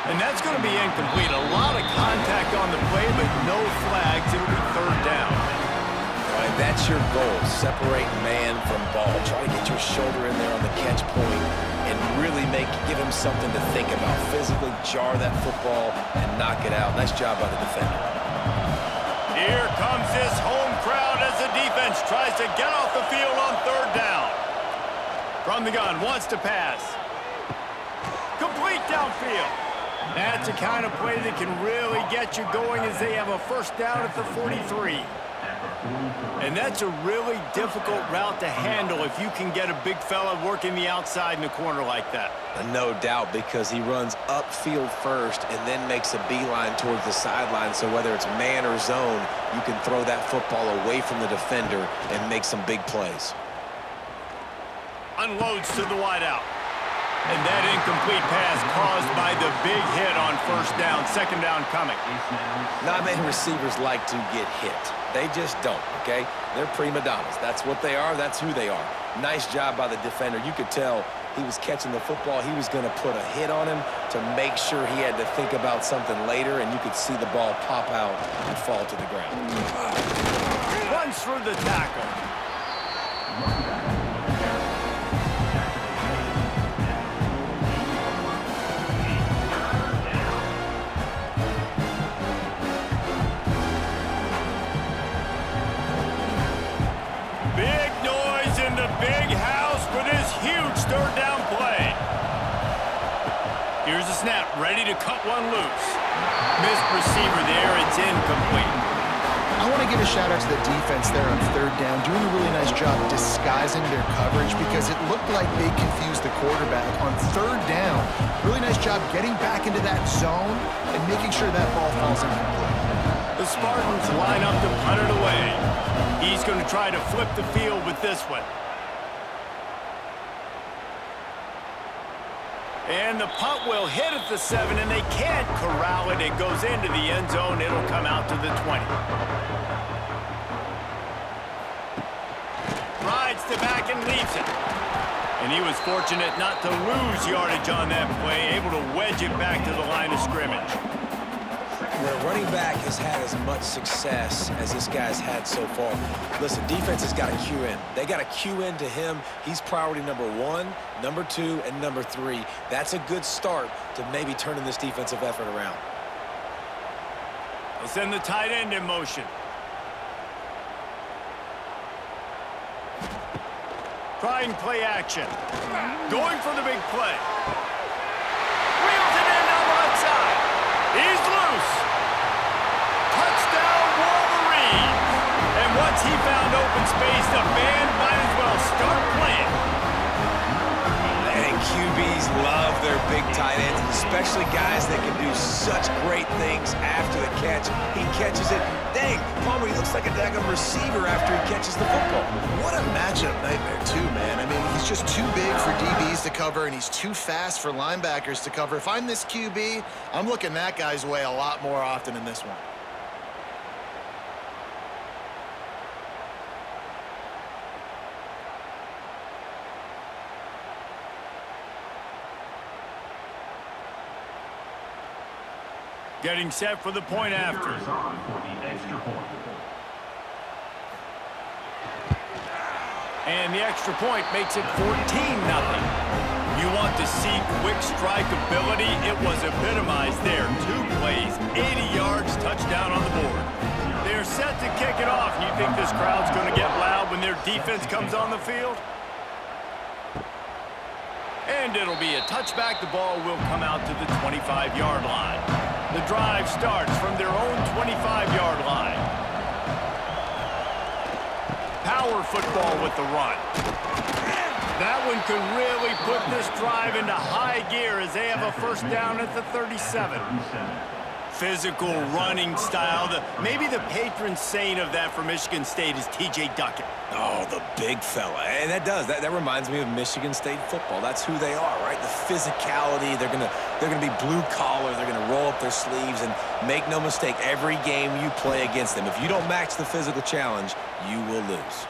And that's going to be incomplete. A lot of contact on the play, but no flags. It'll be 3rd down. All right, that's your goal. Separate man from ball. Try to get your shoulder in there on the catch point and really give him something to think about. Physically jar that football and knock it out. Nice job by the defender. Here comes this home crowd as the defense tries to get off the field on 3rd down. From the gun, wants to pass. Complete downfield. That's a kind of play that can really get you going as they have a 1st down at the 43. And that's a really difficult route to handle if you can get a big fella working the outside in the corner like that. No doubt, because he runs upfield first and then makes a beeline towards the sideline. So whether it's man or zone, you can throw that football away from the defender and make some big plays. Unloads to the wideout. And that incomplete pass caused by the big hit on 1st down. 2nd down coming. Not many receivers like to get hit. They just don't, okay? They're prima donnas. That's what they are. That's who they are. Nice job by the defender. You could tell he was catching the football. He was going to put a hit on him to make sure he had to think about something later, and you could see the ball pop out and fall to the ground. Runs through the tackle. Big house for this huge 3rd down play. Here's a snap, ready to cut one loose. Missed receiver there, it's incomplete. I want to give a shout out to the defense there on 3rd down, doing a really nice job disguising their coverage because it looked like they confused the quarterback on 3rd down. Really nice job getting back into that zone and making sure that ball falls incomplete. The Spartans line up to punt it away. He's going to try to flip the field with this one. And the punt will hit at the 7, and they can't corral it. It goes into the end zone. It'll come out to the 20. Rides the back and leaves it. And he was fortunate not to lose yardage on that play, able to wedge it back to the line of scrimmage. Where a running back has had as much success as this guy's had so far. Listen, defense has got to cue in. They got to cue in to him. He's priority number 1, number 2, and number 3. That's a good start to maybe turning this defensive effort around. They'll send the tight end in motion. Trying play action. Going for the big play. Reels it in on the left side. He's loose. Touchdown, Wolverines. And once he found open space, the band might as well start playing. And QBs love their big tight ends, especially guys that can do such great things after the catch. He catches it. Dang, Palmer, he looks like a daggone receiver after he catches the football. What a matchup nightmare, too, man. I mean, he's just too big for DBs to cover, and he's too fast for linebackers to cover. If I'm this QB, I'm looking that guy's way a lot more often in this one. Getting set for the point after. And the extra point makes it 14-0. You want to see quick strike ability? It was epitomized there. 2 plays, 80 yards, touchdown on the board. They're set to kick it off. You think this crowd's going to get loud when their defense comes on the field? And it'll be a touchback. The ball will come out to the 25-yard line. The drive starts from their own 25-yard line. Power football with the run. That one could really put this drive into high gear as they have a first down at the 37. Physical running style. Maybe the patron saint of that for Michigan State is T.J. Duckett. Oh, the big fella. And that reminds me of Michigan State football. That's who they are, right? The physicality. They're gonna be blue collar. They're gonna roll up their sleeves, and make no mistake, every game you play against them, if you don't match the physical challenge, you will lose.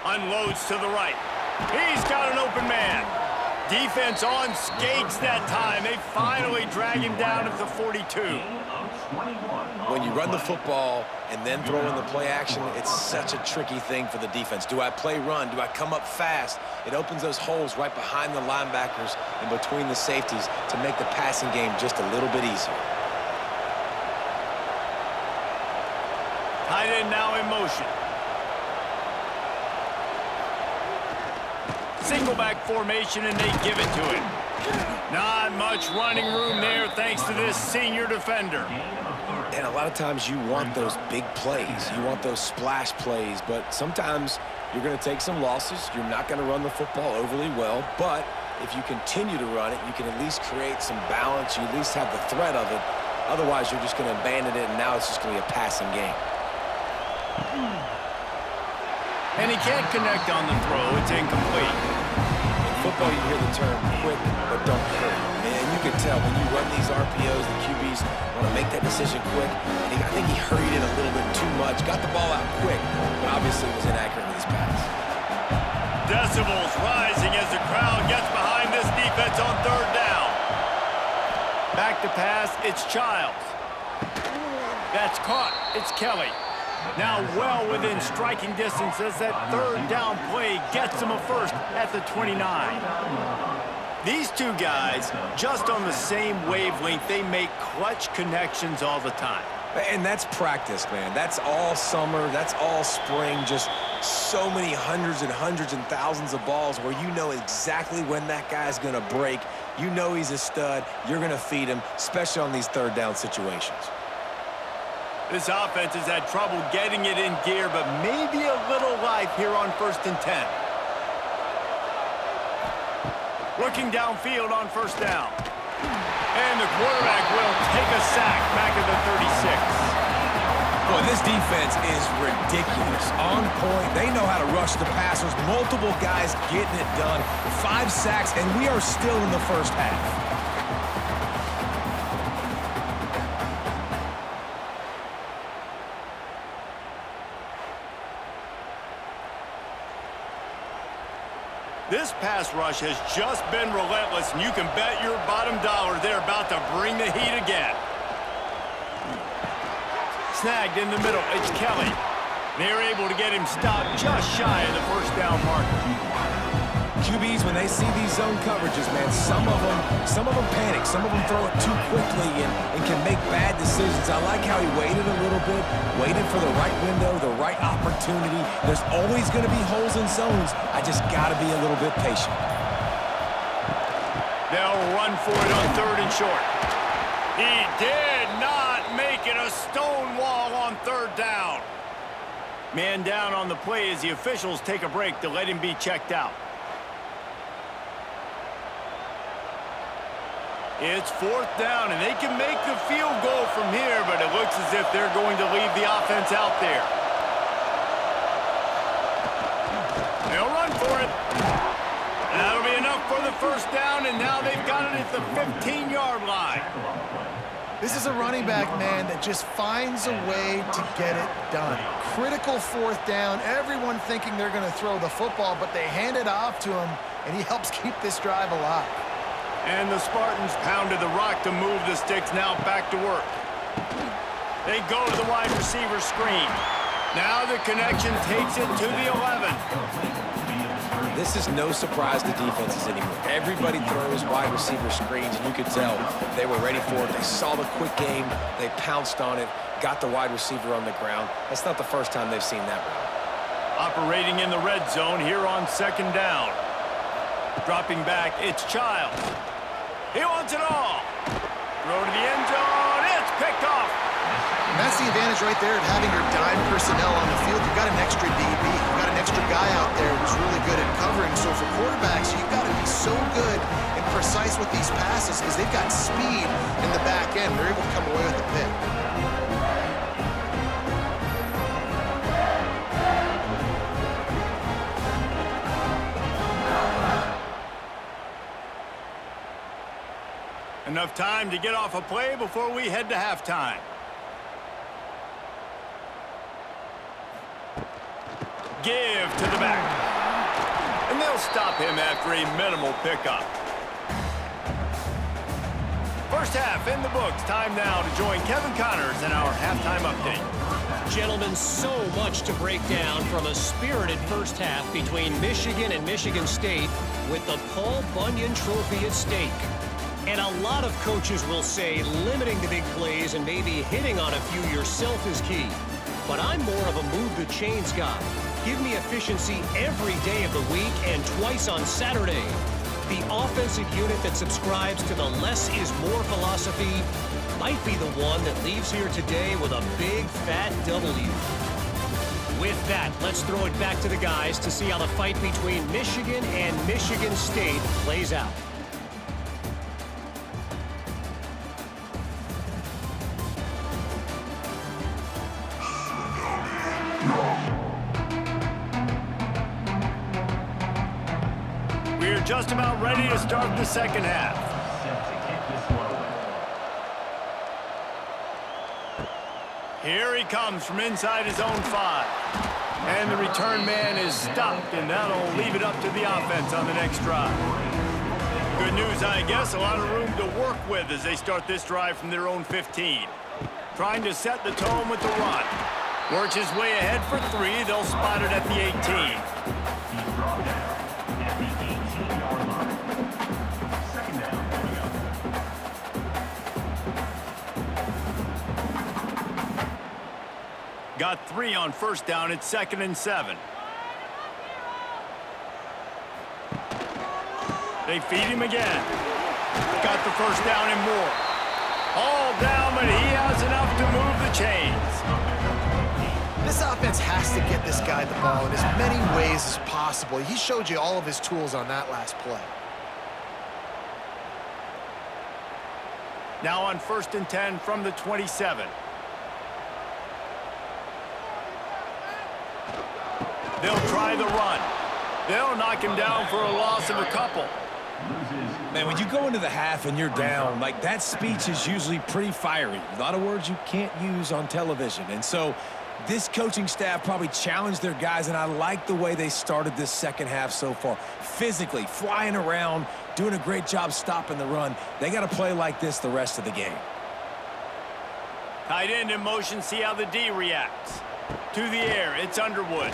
Unloads to the right. He's got an open man. Defense on skates that time. They finally drag him down at the 42. When you run the football and then throw in the play action, it's such a tricky thing for the defense. Do I play run? Do I come up fast? It opens those holes right behind the linebackers and between the safeties to make the passing game just a little bit easier. Tight end now in motion. Single back formation, and they give it to him. Not much running room there thanks to this senior defender. And a lot of times you want those big plays. You want those splash plays, but sometimes you're going to take some losses. You're not going to run the football overly well, but if you continue to run it, you can at least create some balance. You at least have the threat of it. Otherwise, you're just going to abandon it, and now it's just going to be a passing game. And he can't connect on the throw. It's incomplete. In football, you hear the term quick, but don't hurry. And you can tell when you run these RPOs, the QBs want to make that decision quick. And I think he hurried it a little bit too much. Got the ball out quick, but obviously was inaccurate with his pass. Decibels rising as the crowd gets behind this defense on third down. Back to pass, it's Chiles. That's caught. It's Kelly. Now well within striking distance as that third down play gets him a first at the 29. These two guys just on the same wavelength. They make clutch connections all the time. And that's practice, man. That's all summer. That's all spring. Just so many hundreds and thousands of balls where you know exactly when that guy's going to break. You know he's a stud. You're going to feed him, especially on these third down situations. This offense has had trouble getting it in gear, but maybe a little life here on 1st and 10. Looking downfield on first down. And the quarterback will take a sack back at the 36. Boy, this defense is ridiculous. On point. They know how to rush the passers. Multiple guys getting it done. 5 sacks, and we are still in the first half. This pass rush has just been relentless, and you can bet your bottom dollar they're about to bring the heat again. Snagged in the middle, it's Kelly. They're able to get him stopped just shy of the first down marker. QBs, when they see these zone coverages, man, some of them panic. Some of them throw it too quickly and can make bad decisions. I like how he waited a little bit, waited for the right window, the right opportunity. There's always going to be holes in zones. I just got to be a little bit patient. They'll run for it on 3rd and short. He did not make it. A stone wall on 3rd down. Man down on the play as the officials take a break to let him be checked out. It's 4th down, and they can make the field goal from here, but it looks as if they're going to leave the offense out there. They'll run for it. That'll be enough for the first down, and now they've got it at the 15-yard line. This is a running back, man, that just finds a way to get it done. Critical 4th down. Everyone thinking they're going to throw the football, but they hand it off to him, and he helps keep this drive alive. And the Spartans pounded the rock to move the sticks. Now back to work. They go to the wide receiver screen. Now the connection takes it to the 11. this is no surprise to defenses anymore. Everybody throws wide receiver screens, and you could tell they were ready for it. They saw the quick game. They pounced on it, got the wide receiver on the ground. That's not the first time they've seen that route. Operating in the red zone here on second down. Dropping back, it's Chiles. He wants it all. Throw to the end zone. It's picked off. And that's the advantage right there of having your dime personnel on the field. You've got an extra DB. You've got an extra guy out there who's really good at covering. So for quarterbacks, you've got to be so good and precise with these passes because they've got speed in the back end. They're able to come away with a pick. Enough time to get off a play before we head to halftime. Give to the back. And they'll stop him after a minimal pickup. First half in the books. Time now to join Kevin Connors in our halftime update. Gentlemen, so much to break down from a spirited first half between Michigan and Michigan State with the Paul Bunyan Trophy at stake. And a lot of coaches will say limiting the big plays and maybe hitting on a few yourself is key. But I'm more of a move the chains guy. Give me efficiency every day of the week and twice on Saturday. The offensive unit that subscribes to the less is more philosophy might be the one that leaves here today with a big fat W. With that, let's throw it back to the guys to see how the fight between Michigan and Michigan State plays out. We're just about ready to start the second half. Here he comes from inside his own 5. And the return man is stopped, and that'll leave it up to the offense on the next drive. Good news, I guess, a lot of room to work with as they start this drive from their own 15. Trying to set the tone with the run. Works his way ahead for 3. They'll spot it at the 18. Got 3 on first down. It's 2nd and 7. They feed him again. Got the first down and more. All down, but he has enough to move the chains. This offense has to get this guy the ball in as many ways as possible. He showed you all of his tools on that last play. Now on 1st and 10 from the 27. They'll try the run. They'll knock him down for a loss of a couple. Man, when you go into the half and you're down, like that speech is usually pretty fiery. A lot of words you can't use on television. And so this coaching staff probably challenged their guys, and I like the way they started this second half so far. Physically, flying around, doing a great job stopping the run. They got to play like this the rest of the game. Tight end in motion, see how the D reacts. To the air, it's Underwood.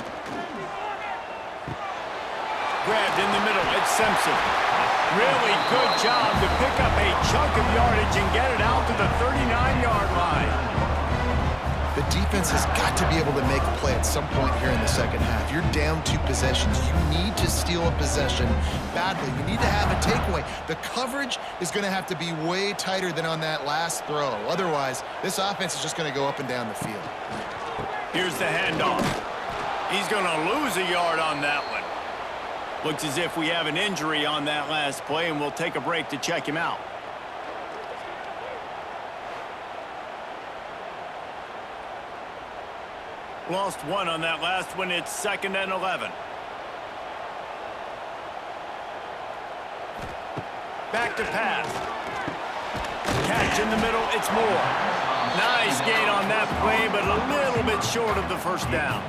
Grabbed in the middle, it's Simpson. Really good job to pick up a chunk of yardage and get it out to the 39-yard line. The defense has got to be able to make a play at some point here in the second half. You're down 2 possessions. You need to steal a possession badly. You need to have a takeaway. The coverage is going to have to be way tighter than on that last throw. Otherwise, this offense is just going to go up and down the field. Here's the handoff. He's going to lose a yard on that one. Looks as if we have an injury on that last play, and we'll take a break to check him out. Lost 1 on that last one. It's 2nd and 11. Back to pass. Catch in the middle. It's Moore. Nice gain on that play, but a little bit short of the first down.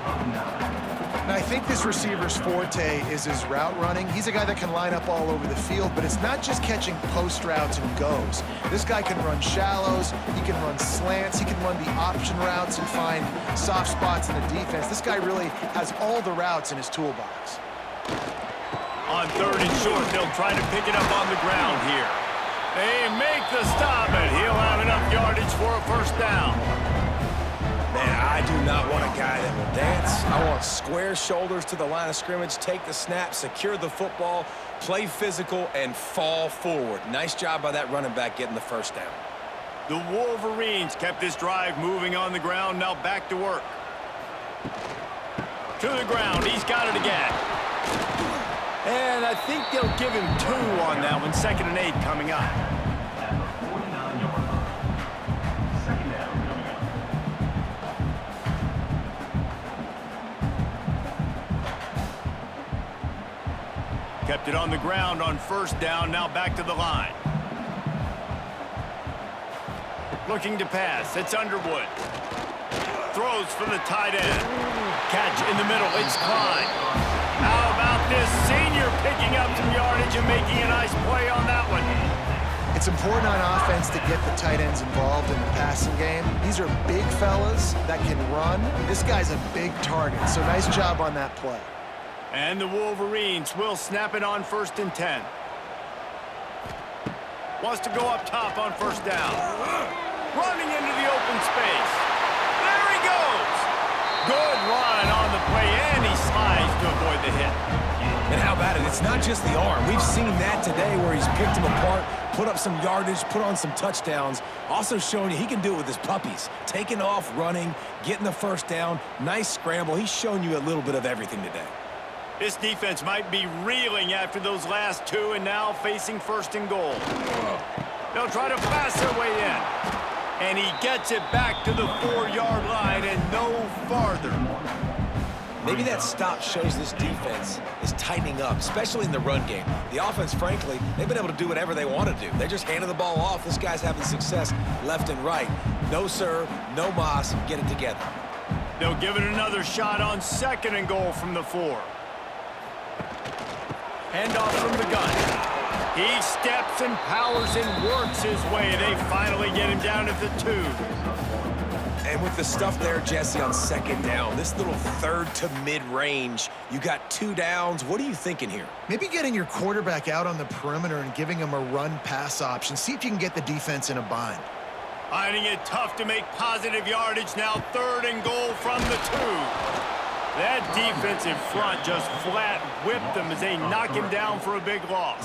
Now, I think this receiver's forte is his route running. He's a guy that can line up all over the field, but it's not just catching post routes and goes. This guy can run shallows, he can run slants, he can run the option routes and find soft spots in the defense. This guy really has all the routes in his toolbox. On 3rd and short, they'll try to pick it up on the ground here. They make the stop, and he'll have enough yardage for a first down. Man, I do not want a guy that will dance. I want square shoulders to the line of scrimmage, take the snap, secure the football, play physical, and fall forward. Nice job by that running back getting the first down. The Wolverines kept this drive moving on the ground. Now back to work. To the ground. He's got it again. And I think they'll give him 2 on that one. 2nd and 8 coming up. Kept it on the ground on 1st down. Now back to the line. Looking to pass. It's Underwood. Throws for the tight end. Catch in the middle. It's Klein. How about this senior picking up some yardage and making a nice play on that one? It's important on offense to get the tight ends involved in the passing game. These are big fellas that can run. This guy's a big target, so nice job on that play. And the Wolverines will snap it on 1st and 10. Wants to go up top on 1st down. Running into the open space. There he goes. Good run on the play, and he slides to avoid the hit. And how about it? It's not just the arm. We've seen that today where he's picked them apart, put up some yardage, put on some touchdowns. Also showing you he can do it with his puppies. Taking off, running, getting the first down. Nice scramble. He's shown you a little bit of everything today. This defense might be reeling after those last 2 and now facing 1st and goal. They'll try to pass their way in. And he gets it back to the 4-yard line and no farther. Maybe that stop shows this defense is tightening up, especially in the run game. The offense, frankly, they've been able to do whatever they want to do. They're just handing the ball off. This guy's having success left and right. No serve, no moss, get it together. They'll give it another shot on 2nd and goal from the 4. Handoff from the gun. He steps and powers and works his way. They finally get him down at the 2. And with the stuff there, Jesse, on 2nd down, this little 3rd to mid-range, you got 2 downs. What are you thinking here? Maybe getting your quarterback out on the perimeter and giving him a run-pass option. See if you can get the defense in a bind. Finding it tough to make positive yardage. Now 3rd and goal from the 2. That defensive front just flat whipped them as they knock him down for a big loss.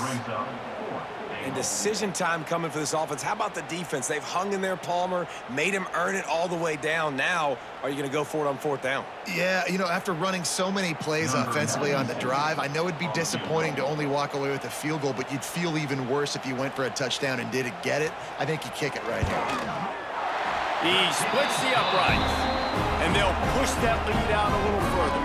And decision time coming for this offense. How about the defense? They've hung in there, Palmer, made him earn it all the way down. Now, are you going to go for it on 4th down? Yeah, you know, after running so many plays offensively on the drive, I know it'd be disappointing to only walk away with a field goal, but you'd feel even worse if you went for a touchdown and didn't get it. I think you kick it right here. He splits the uprights, and they'll push that lead out a little further.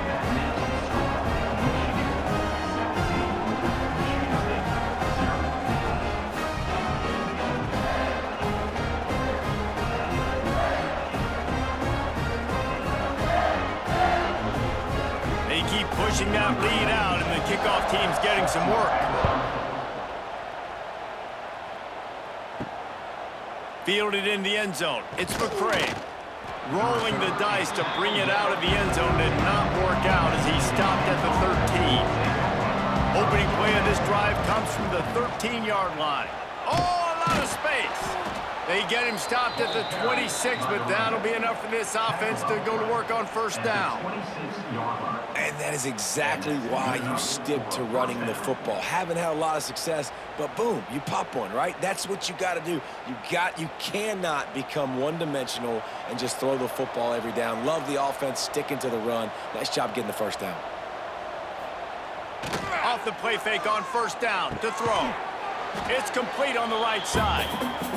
They keep pushing that lead out, and the kickoff team's getting some work. Fielded in the end zone. It's McCray. Rolling the dice to bring it out of the end zone did not work out as he stopped at the 13. Opening play of this drive comes from the 13-yard line. Oh, a lot of space. They get him stopped at the 26, but that'll be enough for this offense to go to work on 1st down. And that is exactly why you stick to running the football. Haven't had a lot of success, but boom, you pop one, right? That's what you got to do. You cannot become one-dimensional and just throw the football every down. Love the offense, sticking to the run. Nice job getting the first down. Off the play fake on 1st down to throw. It's complete on the right side.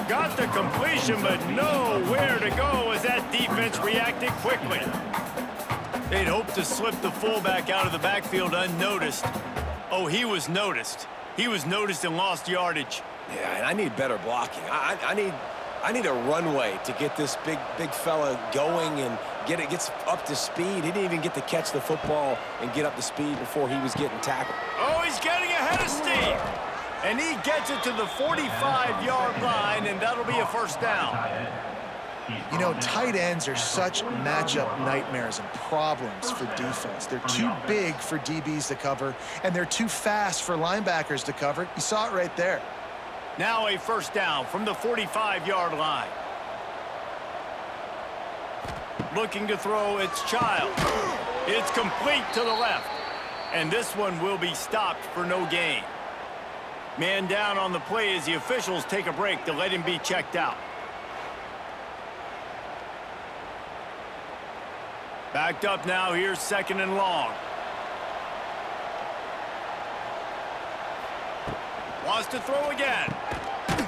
Got the completion, but nowhere to go as that defense reacted quickly. They'd hoped to slip the fullback out of the backfield unnoticed. Oh, he was noticed. He was noticed and lost yardage. Yeah, and I need better blocking. I need a runway to get this big fella going and gets up to speed. He didn't even get to catch the football and get up to speed before he was getting tackled. Oh, he's getting ahead of steam. And he gets it to the 45-yard line, and that'll be a 1st down. You know, tight ends are such matchup nightmares and problems for defense. They're too big for DBs to cover, and they're too fast for linebackers to cover. You saw it right there. Now a first down from the 45-yard line. Looking to throw, it's Chiles. It's complete to the left. And this one will be stopped for no gain. Man down on the play as the officials take a break to let him be checked out. Backed up now, here's 2nd and long. Wants to throw again.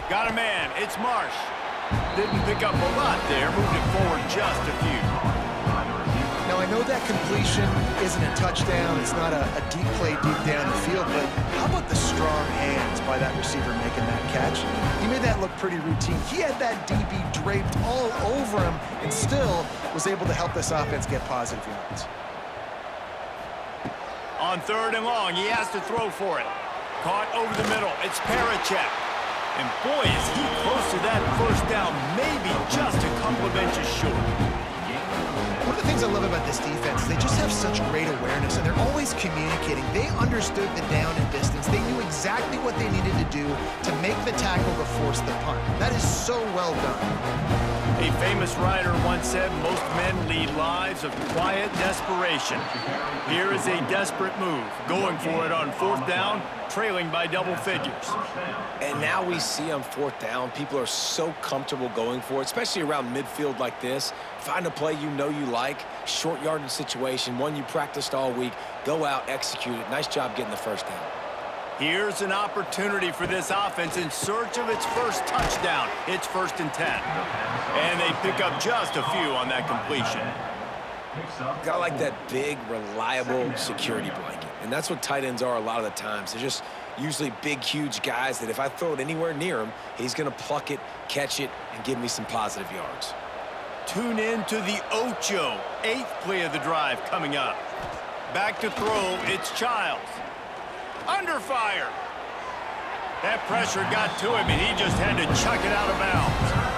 Got a man, it's Marsh. Didn't pick up a lot there, moved it forward just a few. Now, I know that completion isn't a touchdown. It's not a deep play deep down the field, but how about the strong hands by that receiver making that catch? He made that look pretty routine. He had that DB draped all over him and still was able to help this offense get positive yards. On 3rd and long, he has to throw for it. Caught over the middle, it's Parachek. And boy, is he close to that first down, maybe just a couple of inches short. One of the things I love about this defense is they just have such great awareness, and they're always communicating. They understood the down and distance. They knew exactly what they needed to do to make the tackle to force the punt. That is so well done. A famous writer once said, most men lead lives of quiet desperation. Here is a desperate move, going for it on 4th down, trailing by double figures. And now we see on 4th down, people are so comfortable going for it, especially around midfield like this. Find a play you know you like, short yardage situation, one you practiced all week, go out, execute it. Nice job getting the first down. Here's an opportunity for this offense in search of its first touchdown. It's 1st and 10. And they pick up just a few on that completion. Got like that big, reliable security blanket. And that's what tight ends are a lot of the times. They're just usually big, huge guys that if I throw it anywhere near him, he's going to pluck it, catch it, and give me some positive yards. Tune in to the Ocho, 8th play of the drive coming up. Back to throw, it's Chiles. Under fire. That pressure got to him, and he just had to chuck it out of bounds.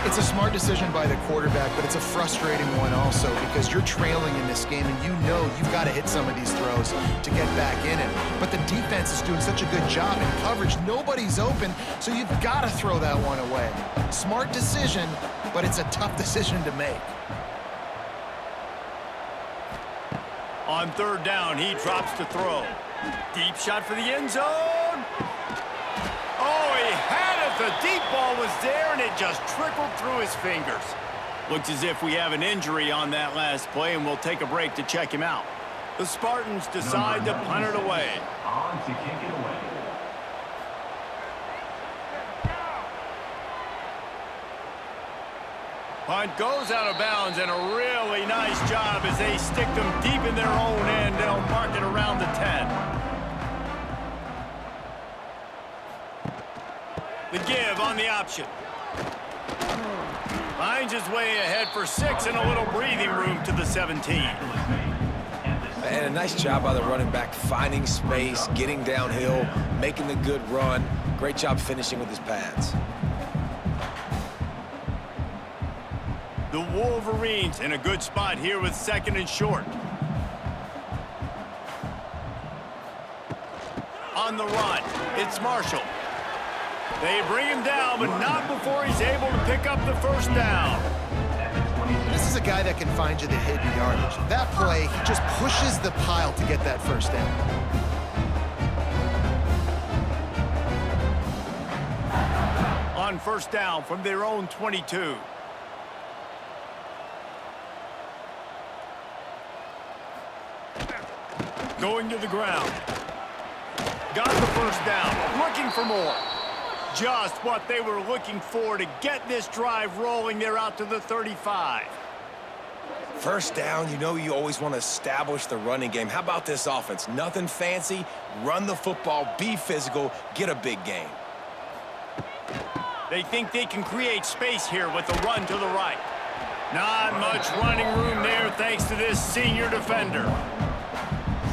It's a smart decision by the quarterback, but it's a frustrating one also because you're trailing in this game, and you know you've got to hit some of these throws to get back in it. But the defense is doing such a good job in coverage. Nobody's open, so you've got to throw that one away. Smart decision, but it's a tough decision to make. On 3rd down, he drops to throw. Deep shot for the end zone. Oh, he had it. The deep ball was there, and it just trickled through his fingers. Looks as if we have an injury on that last play, and we'll take a break to check him out. The Spartans decide to punt it away. On to kick it away. Punt goes out of bounds, and a really nice job as they stick them deep in their own end. They'll mark it around the 10. The give on the option. Finds his way ahead for 6 and a little breathing room to the 17. And a nice job by the running back, finding space, getting downhill, making the good run. Great job finishing with his pads. The Wolverines in a good spot here with 2nd and short. On the run, it's Marshall. They bring him down, but not before he's able to pick up the first down. This is a guy that can find you the hidden yardage. That play, he just pushes the pile to get that first down. On 1st down from their own 22. Going to the ground. Got the first down, looking for more. Just what they were looking for to get this drive rolling. They're out to the 35. First down, you know you always want to establish the running game. How about this offense? Nothing fancy. Run the football, be physical, get a big gain. They think they can create space here with the run to the right. Not much running room there thanks to this senior defender.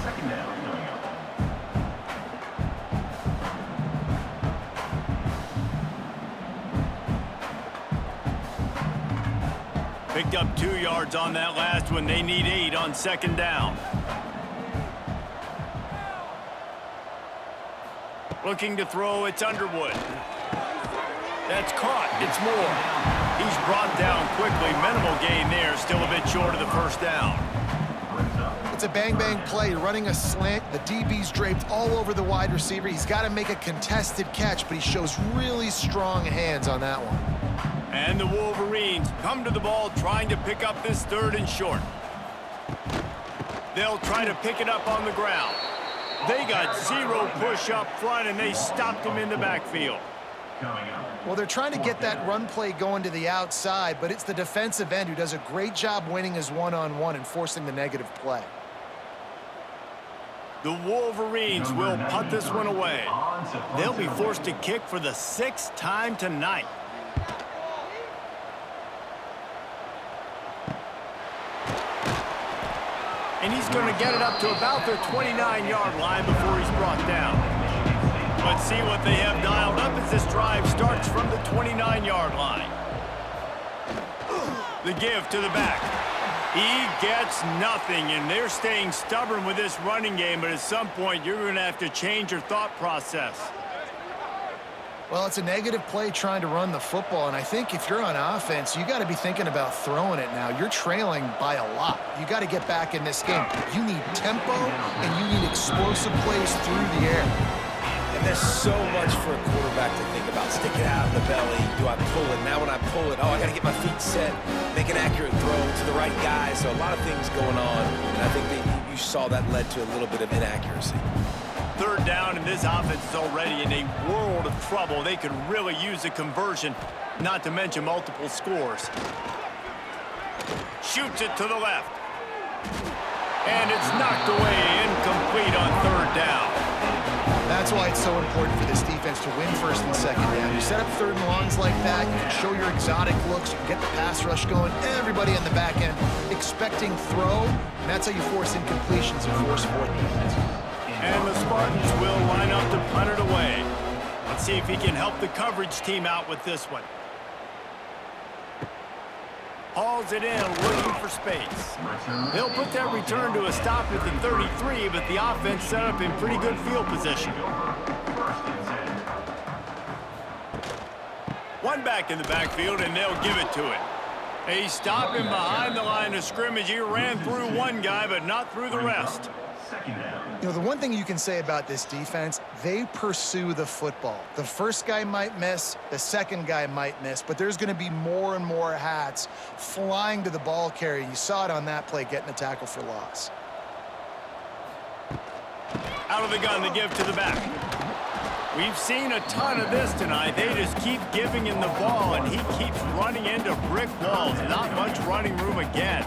Second down coming up. Picked up 2 yards on that last one. They need 8 on second down. Looking to throw, it's Underwood. That's caught. It's Moore. He's brought down quickly. Minimal gain there. Still a bit short of the first down. It's a bang-bang play. You're running a slant. The DB's draped all over the wide receiver. He's got to make a contested catch, but he shows really strong hands on that one. And the Wolverines come to the ball trying to pick up this 3rd and short. They'll try to pick it up on the ground. They got 0 push up front, and they stopped him in the backfield. Well, they're trying to get that run play going to the outside, but it's the defensive end who does a great job winning his one-on-one and forcing the negative play. The Wolverines will punt this one away. They'll be forced to kick for the 6th time tonight. And he's going to get it up to about their 29-yard line before he's brought down. Let's see what they have dialed up as this drive starts from the 29-yard line. The give to the back. He gets nothing, and they're staying stubborn with this running game, but at some point you're going to have to change your thought process. Well, it's a negative play trying to run the football, and I think if you're on offense, you got to be thinking about throwing it now. You're trailing by a lot. You got to get back in this game. You need tempo, and you need explosive plays through the air. And there's so much for a quarterback to think about. Stick it out in the belly. Do I pull it? Now when I pull it, I got to get my feet set, make an accurate throw to the right guy. So a lot of things going on, and I think that you saw that led to a little bit of inaccuracy. 3rd down, and this offense is already in a world of trouble. They could really use a conversion, not to mention multiple scores. Shoots it to the left. And it's knocked away, incomplete on 3rd down. That's why it's so important for this defense to win 1st and 2nd down. You set up 3rd and longs like that, you can show your exotic looks, you can get the pass rush going, everybody in the back end expecting throw, and that's how you force incompletions and force 4th downs. And the Spartans will line up to punt it away. Let's see if he can help the coverage team out with this one. Hauls it in, looking for space. They'll put that return to a stop at the 33, but the offense set up in pretty good field position. One back in the backfield, and they'll give it to it. They stop him behind the line of scrimmage. He ran through one guy, but not through the rest. You know, the one thing you can say about this defense, they pursue the football. The first guy might miss, the second guy might miss, but there's going to be more and more hats flying to the ball carrier. You saw it on that play, getting a tackle for loss. Out of the gun, the give to the back. We've seen a ton of this tonight. They just keep giving him the ball, and he keeps running into brick walls. Not much running room again.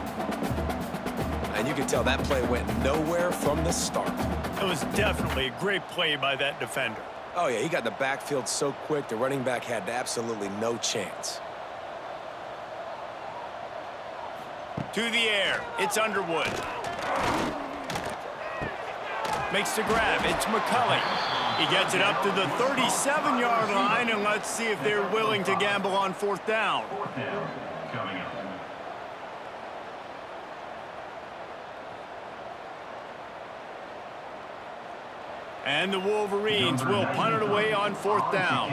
And you can tell that play went nowhere from the start. It was definitely a great play by that defender. Oh, yeah, he got in the backfield so quick, the running back had absolutely no chance. To the air, it's Underwood. Makes the grab, it's McCulley. He gets it up to the 37-yard line, and let's see if they're willing to gamble on 4th down. Coming up. And the Wolverines will punt it away on 4th down.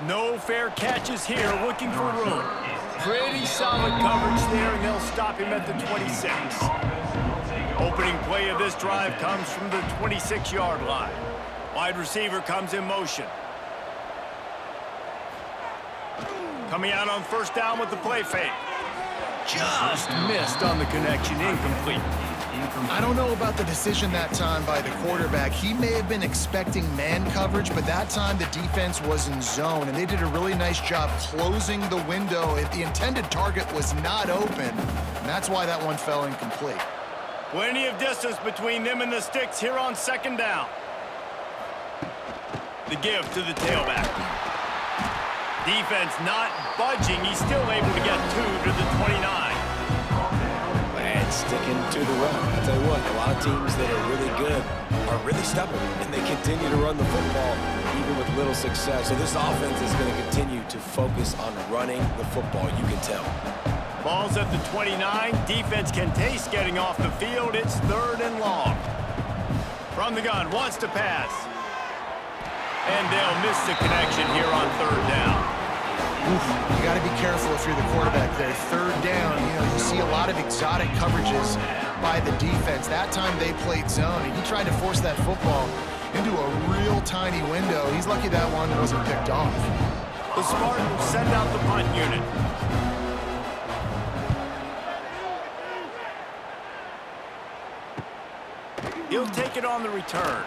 No fair catches here, looking for room. Pretty solid coverage there, and they'll stop him at the 26. Opening play of this drive comes from the 26-yard line. Wide receiver comes in motion. Coming out on 1st down with the play fake. Just missed on the connection, incomplete. I don't know about the decision that time by the quarterback. He may have been expecting man coverage, but that time the defense was in zone, and they did a really nice job closing the window if the intended target was not open, and that's why that one fell incomplete. Plenty of distance between them and the sticks here on 2nd down. The give to the tailback. Defense not budging. He's still able to get 2 to the 29. Man, and sticking to the run. I'll tell you what, a lot of teams that are really good are really stubborn, and they continue to run the football even with little success. So this offense is going to continue to focus on running the football, you can tell. Ball's at the 29. Defense can taste getting off the field. It's 3rd and long. From the gun, wants to pass. And they'll miss the connection here on 3rd down. You got to be careful if you're the quarterback there. 3rd down, you see a lot of exotic coverages by the defense. That time they played zone, and he tried to force that football into a real tiny window. He's lucky that one wasn't picked off. The Spartans send out the punt unit. He'll take it on the return.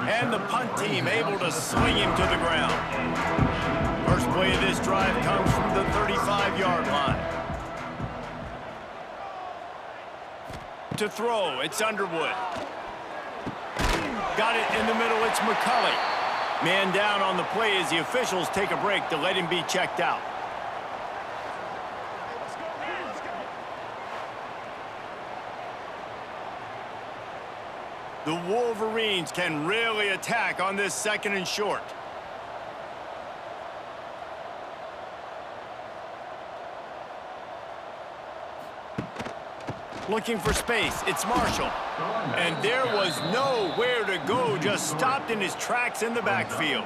And the punt team able to swing him to the ground. First play of this drive comes from the 35-yard line. To throw, it's Underwood. Got it in the middle, it's McCulley. Man down on the play as the officials take a break to let him be checked out. The Wolverines can really attack on this 2nd and short. Looking for space, it's Marshall. And there was nowhere to go, just stopped in his tracks in the backfield.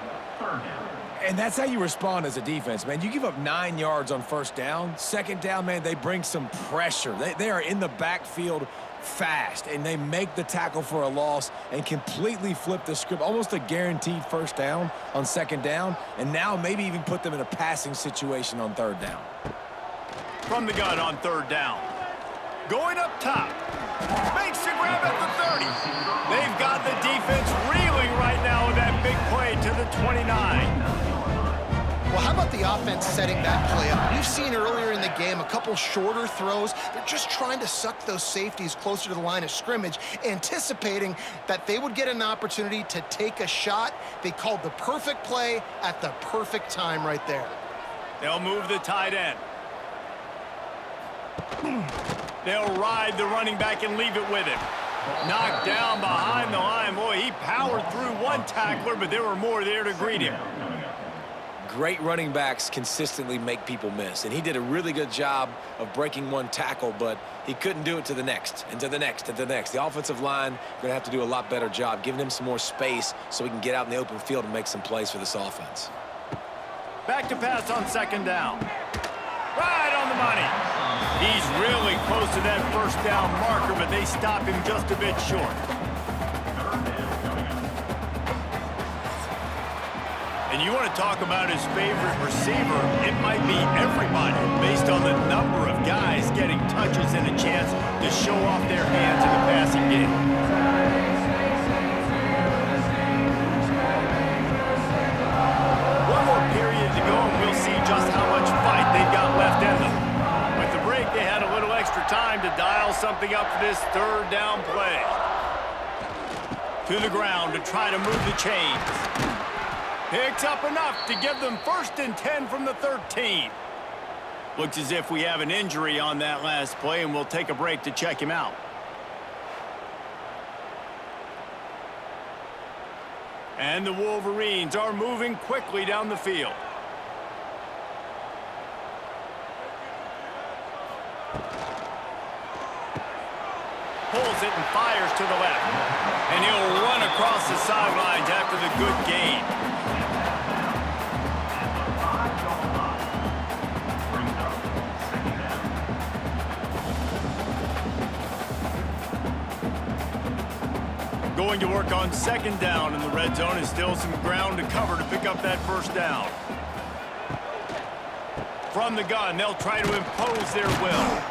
And that's how you respond as a defense, man. You give up 9 yards on 1st down. 2nd down, man, they bring some pressure. They are in the backfield fast, and they make the tackle for a loss and completely flip the script, almost a guaranteed 1st down on 2nd down, and now maybe even put them in a passing situation on 3rd down. From the gun on 3rd down. Going up top. Makes the grab at the 30. They've got the defense reeling right now with that big play to the 29. Well, how about the offense setting that play up? We've seen earlier in the game a couple shorter throws. They're just trying to suck those safeties closer to the line of scrimmage, anticipating that they would get an opportunity to take a shot. They called the perfect play at the perfect time right there. They'll move the tight end. They'll ride the running back and leave it with him. Knocked down behind the line. Boy, he powered through one tackler, but there were more there to greet him. Great running backs consistently make people miss, and he did a really good job of breaking one tackle, but he couldn't do it to the next, and to the next, and to the next. The offensive line going to have to do a lot better job, giving him some more space so he can get out in the open field and make some plays for this offense. Back to pass on 2nd down. Right on the money. He's really close to that 1st down marker, but they stop him just a bit short. And you want to talk about his favorite receiver, it might be everybody, based on the number of guys getting touches and a chance to show off their hands in the passing game. One more period to go, and we'll see just how much fight they've got left in them. With the break, they had a little extra time to dial something up for this 3rd down play. To the ground to try to move the chains. Picks up enough to give them 1st and 10 from the 13. Looks as if we have an injury on that last play, and we'll take a break to check him out. And the Wolverines are moving quickly down the field. Pulls it and fires to the left. And he'll run across the sidelines after the good gain. Going to work on 2nd down in the red zone, and still some ground to cover to pick up that 1st down. From the gun, they'll try to impose their will.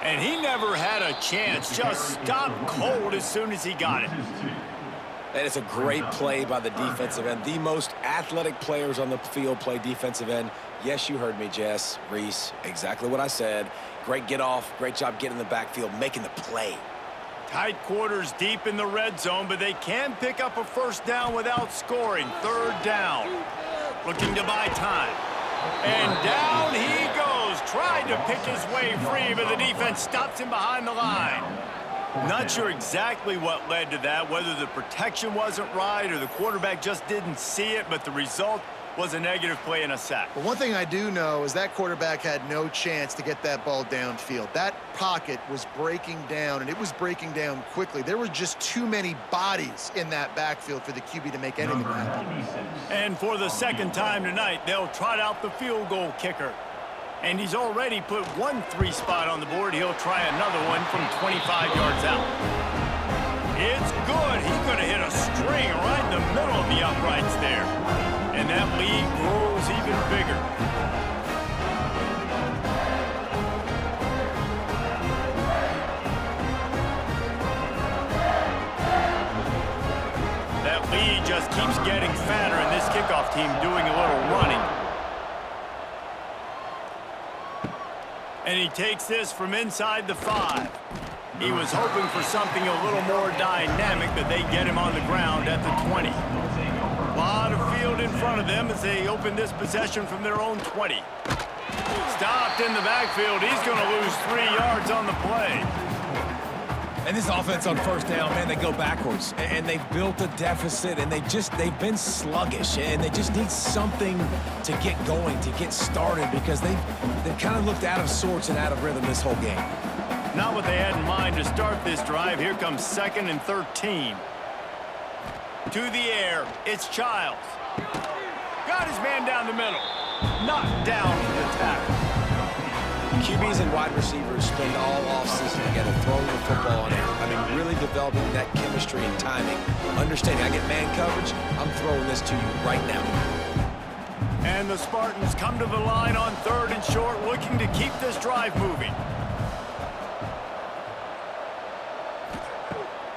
And he never had a chance, just stopped cold as soon as he got it. That is a great play by the defensive end. The most athletic players on the field play defensive end. Yes, you heard me, Jess, Reese, exactly what I said. Great get off, great job getting in the backfield, making the play. Tight quarters deep in the red zone, but they can pick up a 1st down without scoring. 3rd down. Looking to buy time. And down he goes, tried to pick his way free, but the defense stops him behind the line. Not sure exactly what led to that, whether the protection wasn't right or the quarterback just didn't see it, but the result was a negative play and a sack. But one thing I do know is that quarterback had no chance to get that ball downfield. That pocket was breaking down, and it was breaking down quickly. There were just too many bodies in that backfield for the QB to make anything happen. And for the second time tonight, they'll trot out the field goal kicker. And he's already put one 3 spot on the board. He'll try another one from 25 yards out. It's good. He could have hit a string right in the middle of the uprights there. And that lead grows even bigger. That lead just keeps getting fatter, and this kickoff team doing a little running. And he takes this from inside the 5. He was hoping for something a little more dynamic, but they get him on the ground at the 20. A lot of field in front of them as they open this possession from their own 20. Stopped in the backfield. He's going to lose 3 yards on the play. And this offense on first down, man, they go backwards. And they've built a deficit, and they've been sluggish. And they just need something to get going, to get started, because they've kind of looked out of sorts and out of rhythm this whole game. Not what they had in mind to start this drive. Here comes 2nd and 13. To the air, it's Chiles. Got his man down the middle. Knocked down to the tackle. QBs and wide receivers spend all offseason together throwing the football on air. I mean, really developing that chemistry and timing. Understanding I get man coverage, I'm throwing this to you right now. And the Spartans come to the line on 3rd and short, looking to keep this drive moving.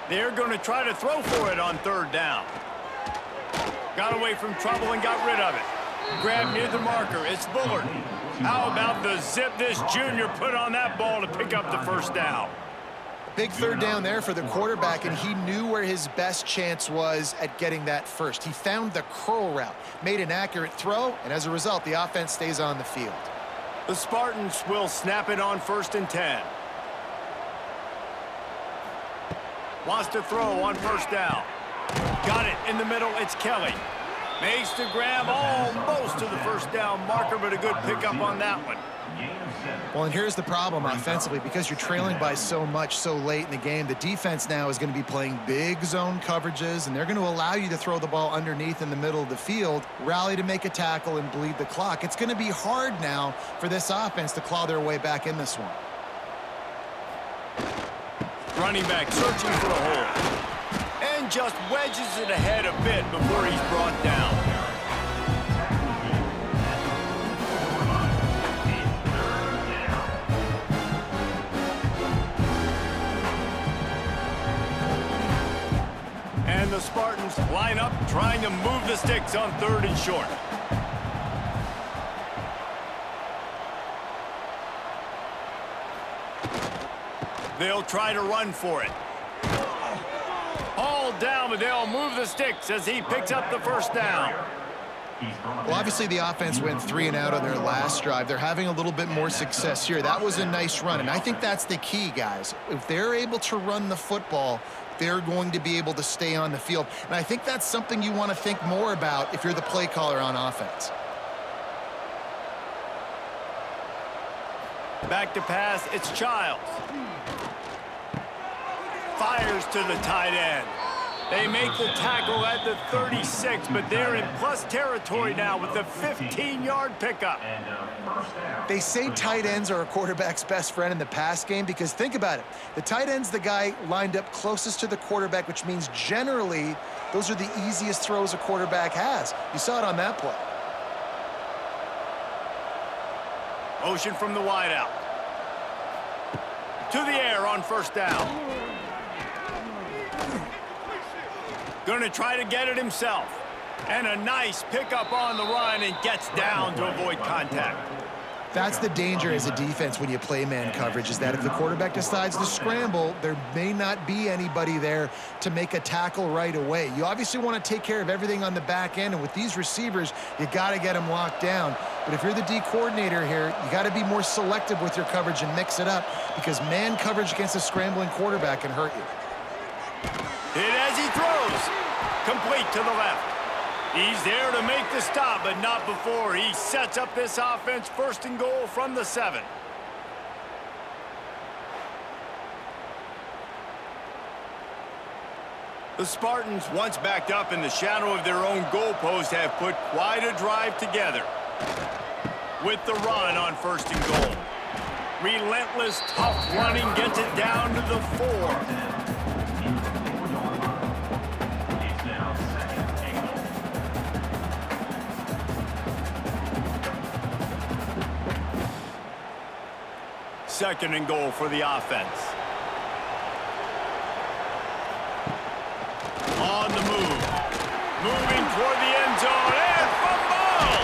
They're going to try to throw for it on 3rd down. Got away from trouble and got rid of it. Grabbed near the marker. It's Bullard. How about the zip this junior put on that ball to pick up the 1st down? Big 3rd down there for the quarterback, and he knew where his best chance was at getting that first. He found the curl route, made an accurate throw, and as a result, the offense stays on the field. The Spartans will snap it on 1st and 10. Wants to throw on 1st down. Got it in the middle. It's Kelly. Makes the grab almost to the 1st down marker, but a good pickup on that one. Well, and here's the problem offensively. Because you're trailing by so much so late in the game, the defense now is going to be playing big zone coverages, and they're going to allow you to throw the ball underneath in the middle of the field, rally to make a tackle, and bleed the clock. It's going to be hard now for this offense to claw their way back in this one. Running back searching for a hole. And just wedges it ahead a bit before he's brought down. And the Spartans line up, trying to move the sticks on 3rd and short. They'll try to run for it. All down, but they'll move the sticks as he picks up the 1st down. Well, obviously the offense went 3 and out on their last drive. They're having a little bit more success here. That was a nice run, and I think that's the key, guys. If they're able to run the football, they're going to be able to stay on the field. And I think that's something you want to think more about if you're the play caller on offense. Back to pass, it's Chiles. Fires to the tight end. They make the tackle at the 36, but they're in plus territory now with the 15-yard pickup. They say tight ends are a quarterback's best friend in the pass game because think about it. The tight end's the guy lined up closest to the quarterback, which means generally those are the easiest throws a quarterback has. You saw it on that play. Motion from the wideout. To the air on 1st down. Going to try to get it himself. And a nice pickup on the run and gets down to avoid contact. That's the danger as a defense when you play man coverage, is that if the quarterback decides to scramble, there may not be anybody there to make a tackle right away. You obviously want to take care of everything on the back end, and with these receivers, you got to get them locked down. But if you're the D coordinator here, you got to be more selective with your coverage and mix it up, because man coverage against a scrambling quarterback can hurt you. Hit as he throws. Complete to the left. He's there to make the stop, but not before he sets up this offense 1st and goal from the 7. The Spartans, once backed up in the shadow of their own goalpost, have put quite a drive together. With the run on 1st and goal. Relentless, tough running gets it down to the 4. Second and goal for the offense. On the move. Moving toward the end zone. And fumble!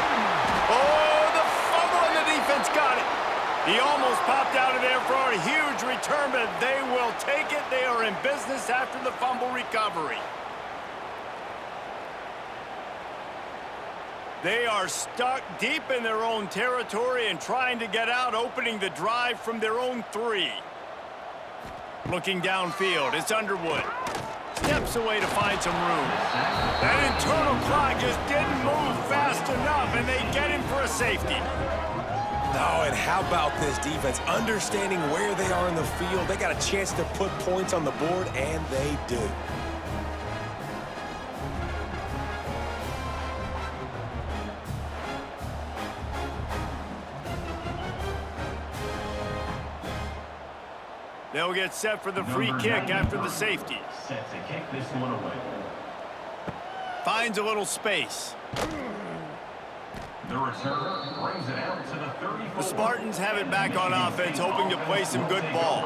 Oh, the fumble, and the defense got it. He almost popped out of there for a huge return, but they will take it. They are in business after the fumble recovery. They are stuck deep in their own territory and trying to get out, opening the drive from their own 3. Looking downfield, it's Underwood. Steps away to find some room. That internal clock just didn't move fast enough, and they get him for a safety. Oh, and how about this defense? Understanding where they are in the field, they got a chance to put points on the board, and they do. They'll get set for the free kick after the safety. Set to kick this one away. Finds a little space. The return brings it out to the 34. The Spartans have it back on offense, hoping to play some good ball.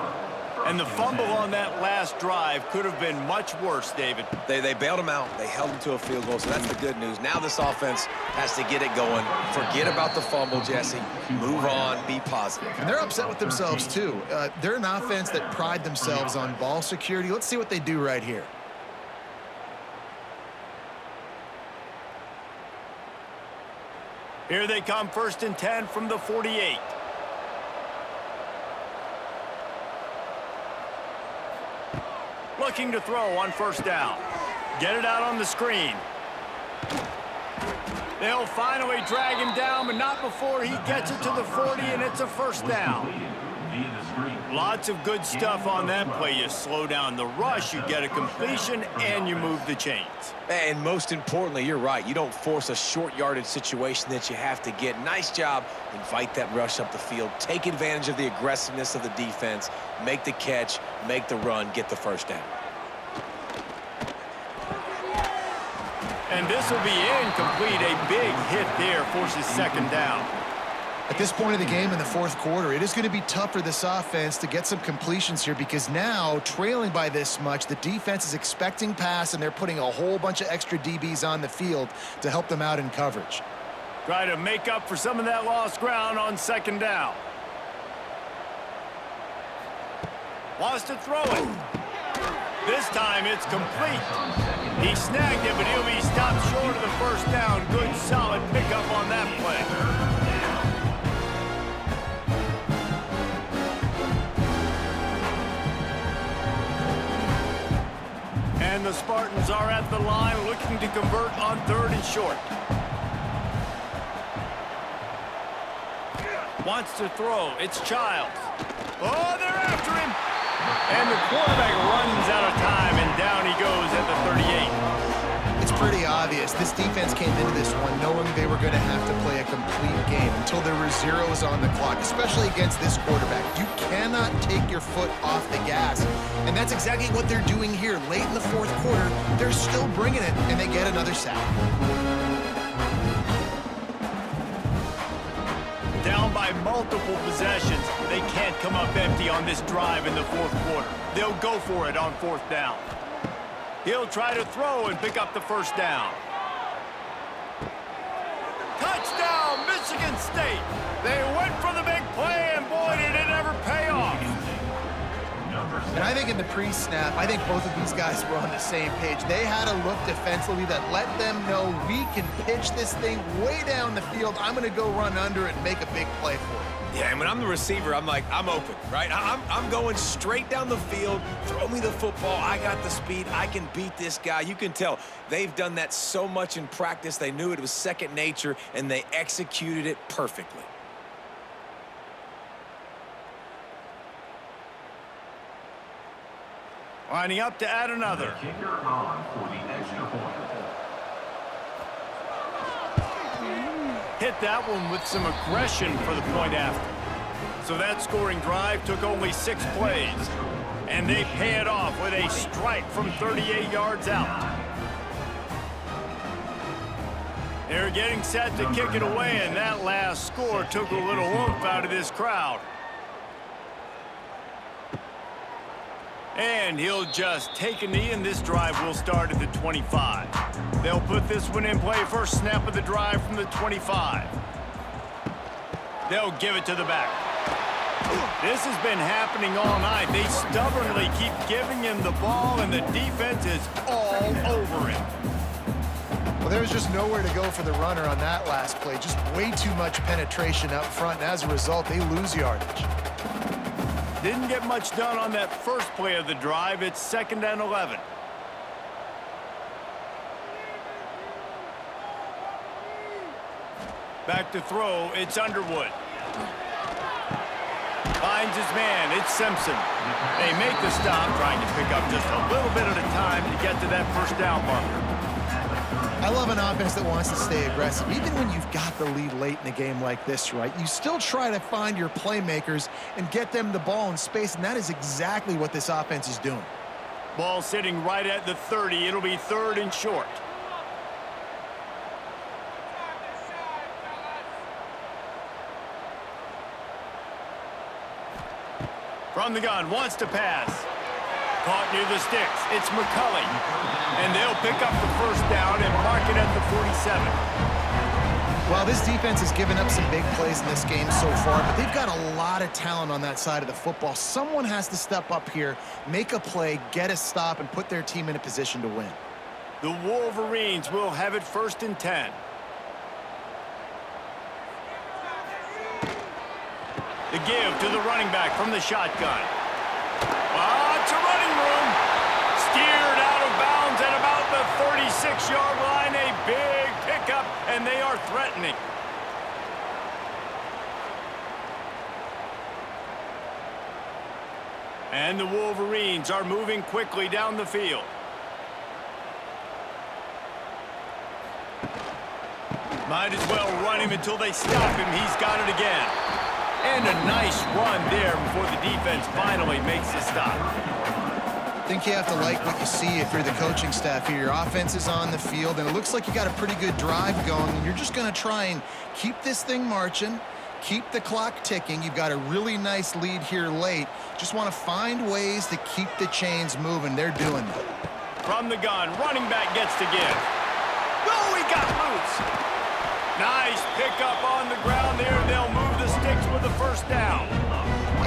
And the fumble on that last drive could have been much worse, David. They bailed him out. They held him to a field goal, so that's the good news. Now this offense has to get it going. Forget about the fumble, Jesse. Move on. Be positive. And they're upset with themselves, too. They're an offense that pride themselves on ball security. Let's see what they do right here. Here they come, 1st and 10 from the 48. Looking to throw on 1st down. Get it out on the screen. They'll finally drag him down, but not before he gets it to the 40, and it's a 1st down. Lots of good stuff on that play. You slow down the rush, you get a completion, and you move the chains. And most importantly, you're right. You don't force a short yardage situation that you have to get. Nice job. Invite that rush up the field. Take advantage of the aggressiveness of the defense. Make the catch, make the run, get the 1st down. And this will be incomplete. A big hit there forces 2nd down. At this point of the game in the 4th quarter, it is going to be tough for this offense to get some completions here, because now, trailing by this much, the defense is expecting pass, and they're putting a whole bunch of extra DBs on the field to help them out in coverage. Try to make up for some of that lost ground on 2nd down. Wants to throw it. This time it's complete. He snagged it, but he'll be stopped short of the 1st down. Good, solid pickup on that play. And the Spartans are at the line looking to convert on 3rd and short. Wants to throw. It's Chiles. Oh, they're after him. And the quarterback runs out of time, and down he goes at the 38. It's pretty obvious. This defense came into this one knowing they were going to have to play a complete game until there were zeros on the clock, especially against this quarterback. You cannot take your foot off the gas. And that's exactly what they're doing here. Late in the 4th quarter, they're still bringing it, and they get another sack. Down by multiple possessions, they can't come up empty on this drive in the 4th quarter. They'll go for it on 4th down. He'll try to throw and pick up the 1st down. Touchdown, Michigan State. They went for the big play, and boy, did it ever pay off. And I think in the pre-snap, I think both of these guys were on the same page. They had a look defensively that let them know we can pitch this thing way down the field. I'm going to go run under it and make a big play for it. Yeah, and when I'm the receiver, I'm like, I'm open, right? I'm going straight down the field. Throw me the football. I got the speed. I can beat this guy. You can tell they've done that so much in practice. They knew it was second nature, and they executed it perfectly. Lining up to add another. The kicker on for the extra point. Hit that one with some aggression for the point after. So that scoring drive took only 6 plays. And they pay it off with a strike from 38 yards out. They're getting set to kick it away, and that last score took a little oomph out of this crowd. And he'll just take a knee, and this drive will start at the 25. They'll put this one in play first snap of the drive from the 25. They'll give it to the back. This has been happening all night. They stubbornly keep giving him the ball, and the defense is all over it. Well, there was just nowhere to go for the runner on that last play. Just way too much penetration up front, and as a result, they lose yardage. Didn't get much done on that first play of the drive. It's 2nd and 11. Back to throw. It's Underwood. Finds his man. It's Simpson. They make the stop, trying to pick up just a little bit at a time to get to that first down marker. I love an offense that wants to stay aggressive. Even when you've got the lead late in a game like this, right, you still try to find your playmakers and get them the ball in space, and that is exactly what this offense is doing. Ball sitting right at the 30. It'll be 3rd and short. From the gun, wants to pass. Caught near the sticks. It's McCulley. And they'll pick up the first down and mark it at the 47. Well, this defense has given up some big plays in this game so far, but they've got a lot of talent on that side of the football. Someone has to step up here, make a play, get a stop, and put their team in a position to win. The Wolverines will have it 1st and 10. The give to the running back from the shotgun. Lots of running room. Steered out of bounds at about the 36-yard line. A big pickup, and they are threatening. And the Wolverines are moving quickly down the field. Might as well run him until they stop him. He's got it again. And a nice run there before the defense finally makes the stop. I think you have to like what you see if you're the coaching staff here. Your offense is on the field, and it looks like you got a pretty good drive going, and you're just going to try and keep this thing marching, keep the clock ticking. You've got a really nice lead here late. Just want to find ways to keep the chains moving. They're doing that. From the gun, running back gets to give. Oh, he got loose. Nice pickup on the ground there. They'll move the sticks with the first down.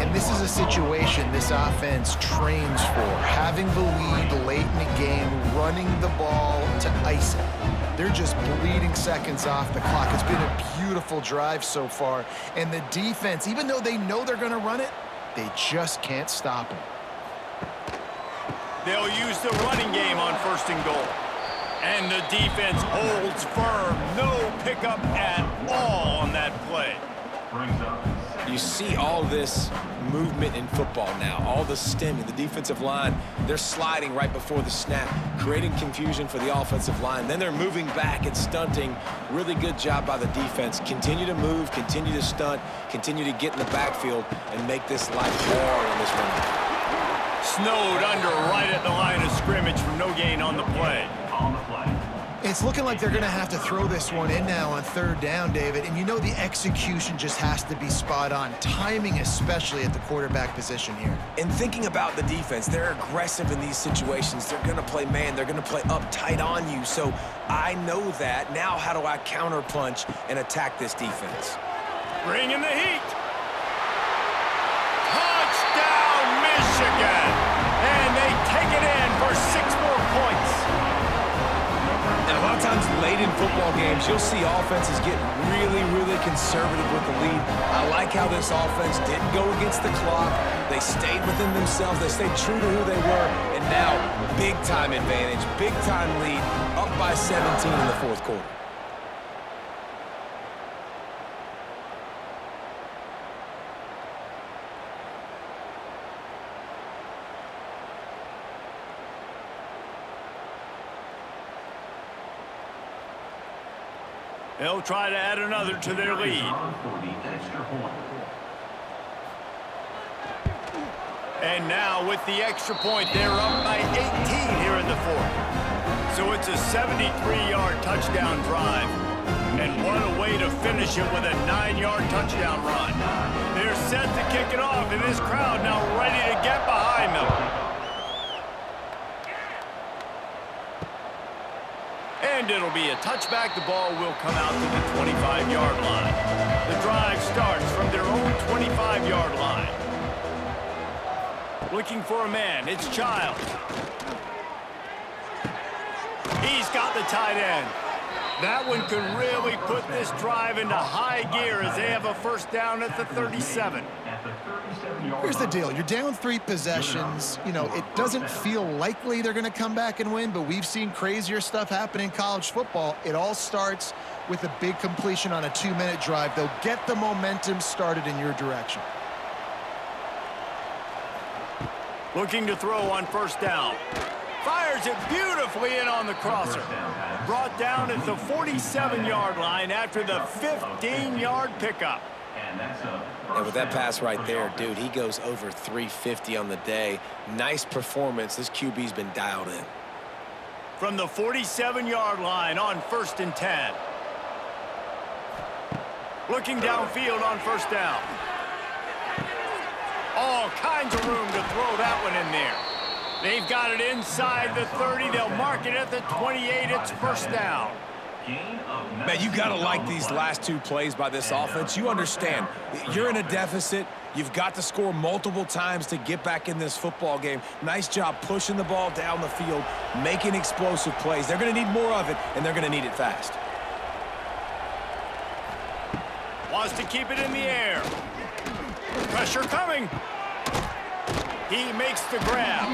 And this is a situation this offense trains for. Having the lead late in the game, running the ball to ice it. They're just bleeding seconds off the clock. It's been a beautiful drive so far. And the defense, even though they know they're going to run it, they just can't stop it. They'll use the running game on 1st and goal. And the defense holds firm. No pickup at all on that play. You see all this movement in football now, all the stemming, the defensive line, they're sliding right before the snap, creating confusion for the offensive line. Then they're moving back and stunting. Really good job by the defense. Continue to move, continue to stunt, continue to get in the backfield and make this life hard on this run. Snowed under right at the line of scrimmage from no gain on the play. On the play. It's looking like they're going to have to throw this one in now on third down, David. And you know the execution just has to be spot on. Timing especially at the quarterback position here. And thinking about the defense, they're aggressive in these situations. They're going to play man. They're going to play uptight on you. So I know that. Now how do I counterpunch and attack this defense? Bring in the heat. Touchdown, Michigan. And they take it in for 6 more points. And a lot of times late in football games, you'll see offenses get really, really conservative with the lead. I like how this offense didn't go against the clock. They stayed within themselves. They stayed true to who they were. And now, big-time advantage, big-time lead, up by 17 in the fourth quarter. They'll try to add another to their lead. And now with the extra point, they're up by 18 here in the fourth. So it's a 73-yard touchdown drive. And what a way to finish it with a 9-yard touchdown run. They're set to kick it off, and this crowd now ready to get behind them. And it'll be a touchback. The ball will come out to the 25-yard line. The drive starts from their own 25-yard line. Looking for a man. It's Chiles. He's got the tight end. That one could really put this drive into high gear as they have a first down at the 37. Here's the deal. You're down 3 possessions. You know, it doesn't feel likely they're going to come back and win, but we've seen crazier stuff happen in college football. It all starts with a big completion on a 2-minute drive. They'll get the momentum started in your direction. Looking to throw on first down. Fires it beautifully in on the crosser. Brought down at the 47-yard line after the 15-yard pickup. And with that pass right there, dude, he goes over 350 on the day. Nice performance. This QB's been dialed in. From the 47-yard line on first and 10. Looking downfield on first down. All kinds of room to throw that one in there. They've got it inside the 30. They'll mark it at the 28. It's first down. Man, you got to like these last 2 plays by this offense. You understand, you're in a deficit. You've got to score multiple times to get back in this football game. Nice job pushing the ball down the field, making explosive plays. They're going to need more of it, and they're going to need it fast. Wants to keep it in the air. Pressure coming. He makes the grab.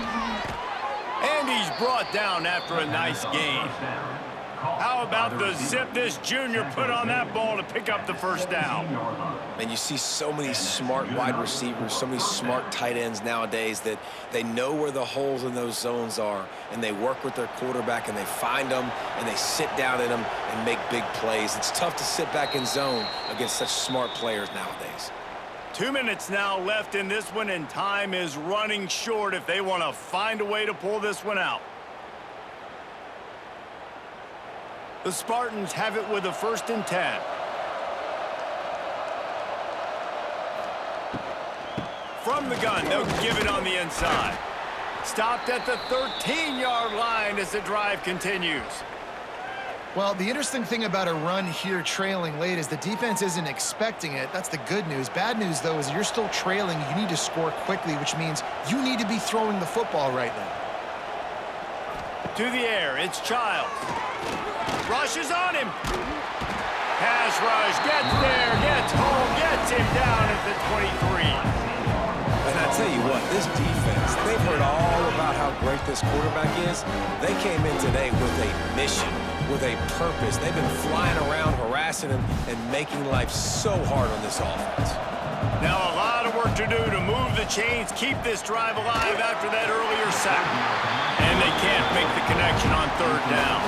And he's brought down after a nice gain. How about the zip this junior put on that ball to pick up the first down? And you see so many smart wide receivers, so many smart tight ends nowadays that they know where the holes in those zones are, and they work with their quarterback, and they find them, and they sit down in them and make big plays. It's tough to sit back in zone against such smart players nowadays. 2 minutes now left in this one, and time is running short if they want to find a way to pull this one out. The Spartans have it with a first and 10. From the gun, they'll give it on the inside. Stopped at the 13-yard line as the drive continues. Well, the interesting thing about a run here trailing late is the defense isn't expecting it. That's the good news. Bad news, though, is you're still trailing. You need to score quickly, which means you need to be throwing the football right now. To the air, it's Chiles. Rushes on him. Pass rush, gets there, gets home, gets him down at the 23. And I tell you what, this defense, they've heard all about how great this quarterback is. They came in today with a mission, with a purpose. They've been flying around, harassing him, and making life so hard on this offense. Now a lot of work to do to move the chains, keep this drive alive after that earlier sack. And they can't make the connection on third down.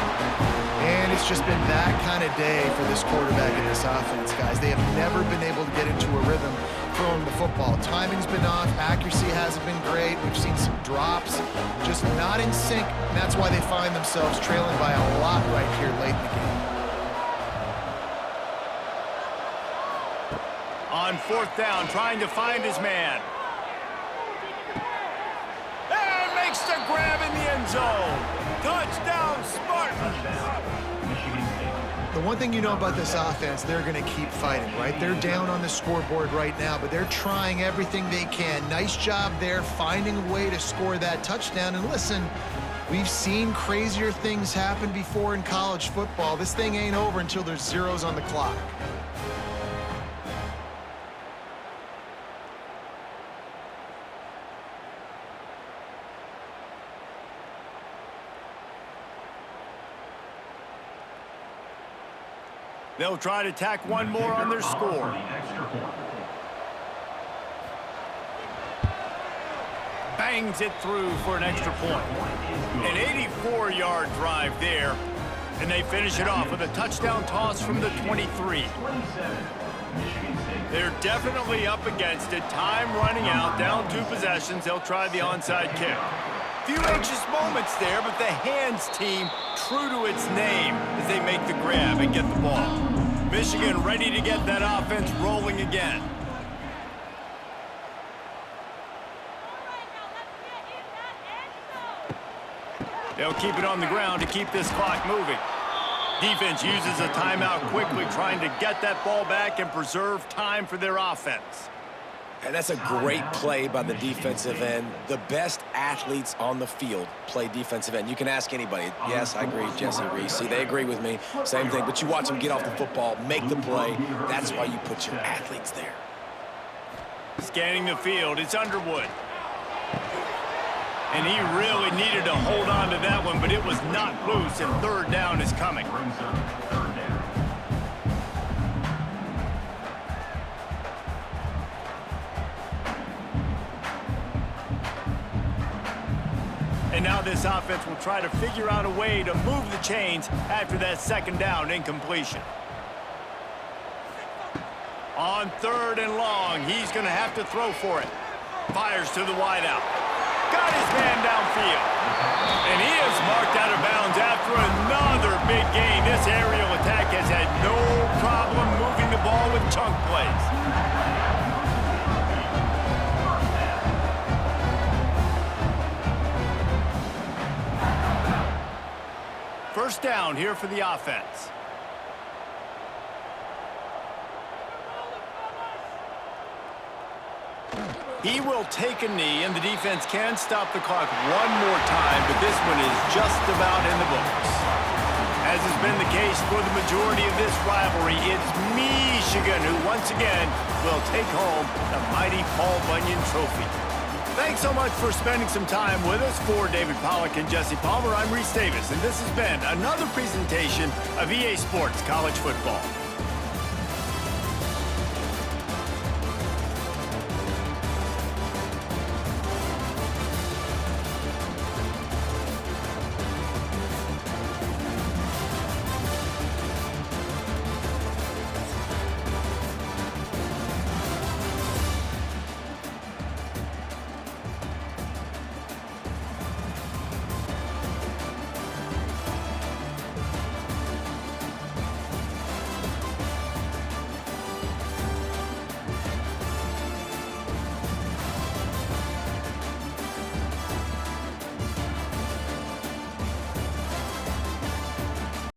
And it's just been that kind of day for this quarterback and this offense, guys. They have never been able to get into a rhythm throwing the football. Timing's been off. Accuracy hasn't been great. We've seen some drops, just not in sync. And that's why they find themselves trailing by a lot right here late in the game. On fourth down, trying to find his man. And makes the grab in the end zone. Touchdown, Spartans! The one thing you know about this offense, they're going to keep fighting, right? They're down on the scoreboard right now, but they're trying everything they can. Nice job there, finding a way to score that touchdown. And listen, we've seen crazier things happen before in college football. This thing ain't over until there's zeros on the clock. They'll try to tack one more on their score. Bangs it through for an extra point. An 84-yard drive there. And they finish it off with a touchdown toss from the 23. They're definitely up against it. Time running out, down 2 possessions. They'll try the onside kick. Few anxious moments there, but the hands team true to its name as they make the grab and get the ball. Michigan ready to get that offense rolling again. They'll keep it on the ground to keep this clock moving. Defense uses a timeout quickly, trying to get that ball back and preserve time for their offense. And that's a great play by the defensive end. The best athletes on the field play defensive end. You can ask anybody. Yes, I agree, Jesse Reese. See, they agree with me. Same thing, but you watch them get off the football, make the play. That's why you put your athletes there. Scanning the field, it's Underwood. And he really needed to hold on to that one, but it was not loose, and third down is coming. And now this offense will try to figure out a way to move the chains after that second down incompletion. On third and long, he's going to have to throw for it. Fires to the wideout. Got his man downfield. And he is marked out of bounds after another big gain. This aerial attack has had no problem moving the ball with chunk plays. First down here for the offense. He will take a knee, and the defense can stop the clock one more time, but this one is just about in the books. As has been the case for the majority of this rivalry, it's Michigan who once again will take home the mighty Paul Bunyan Trophy. Thanks so much for spending some time with us. For David Pollack and Jesse Palmer, I'm Reese Davis, and this has been another presentation of EA Sports College Football.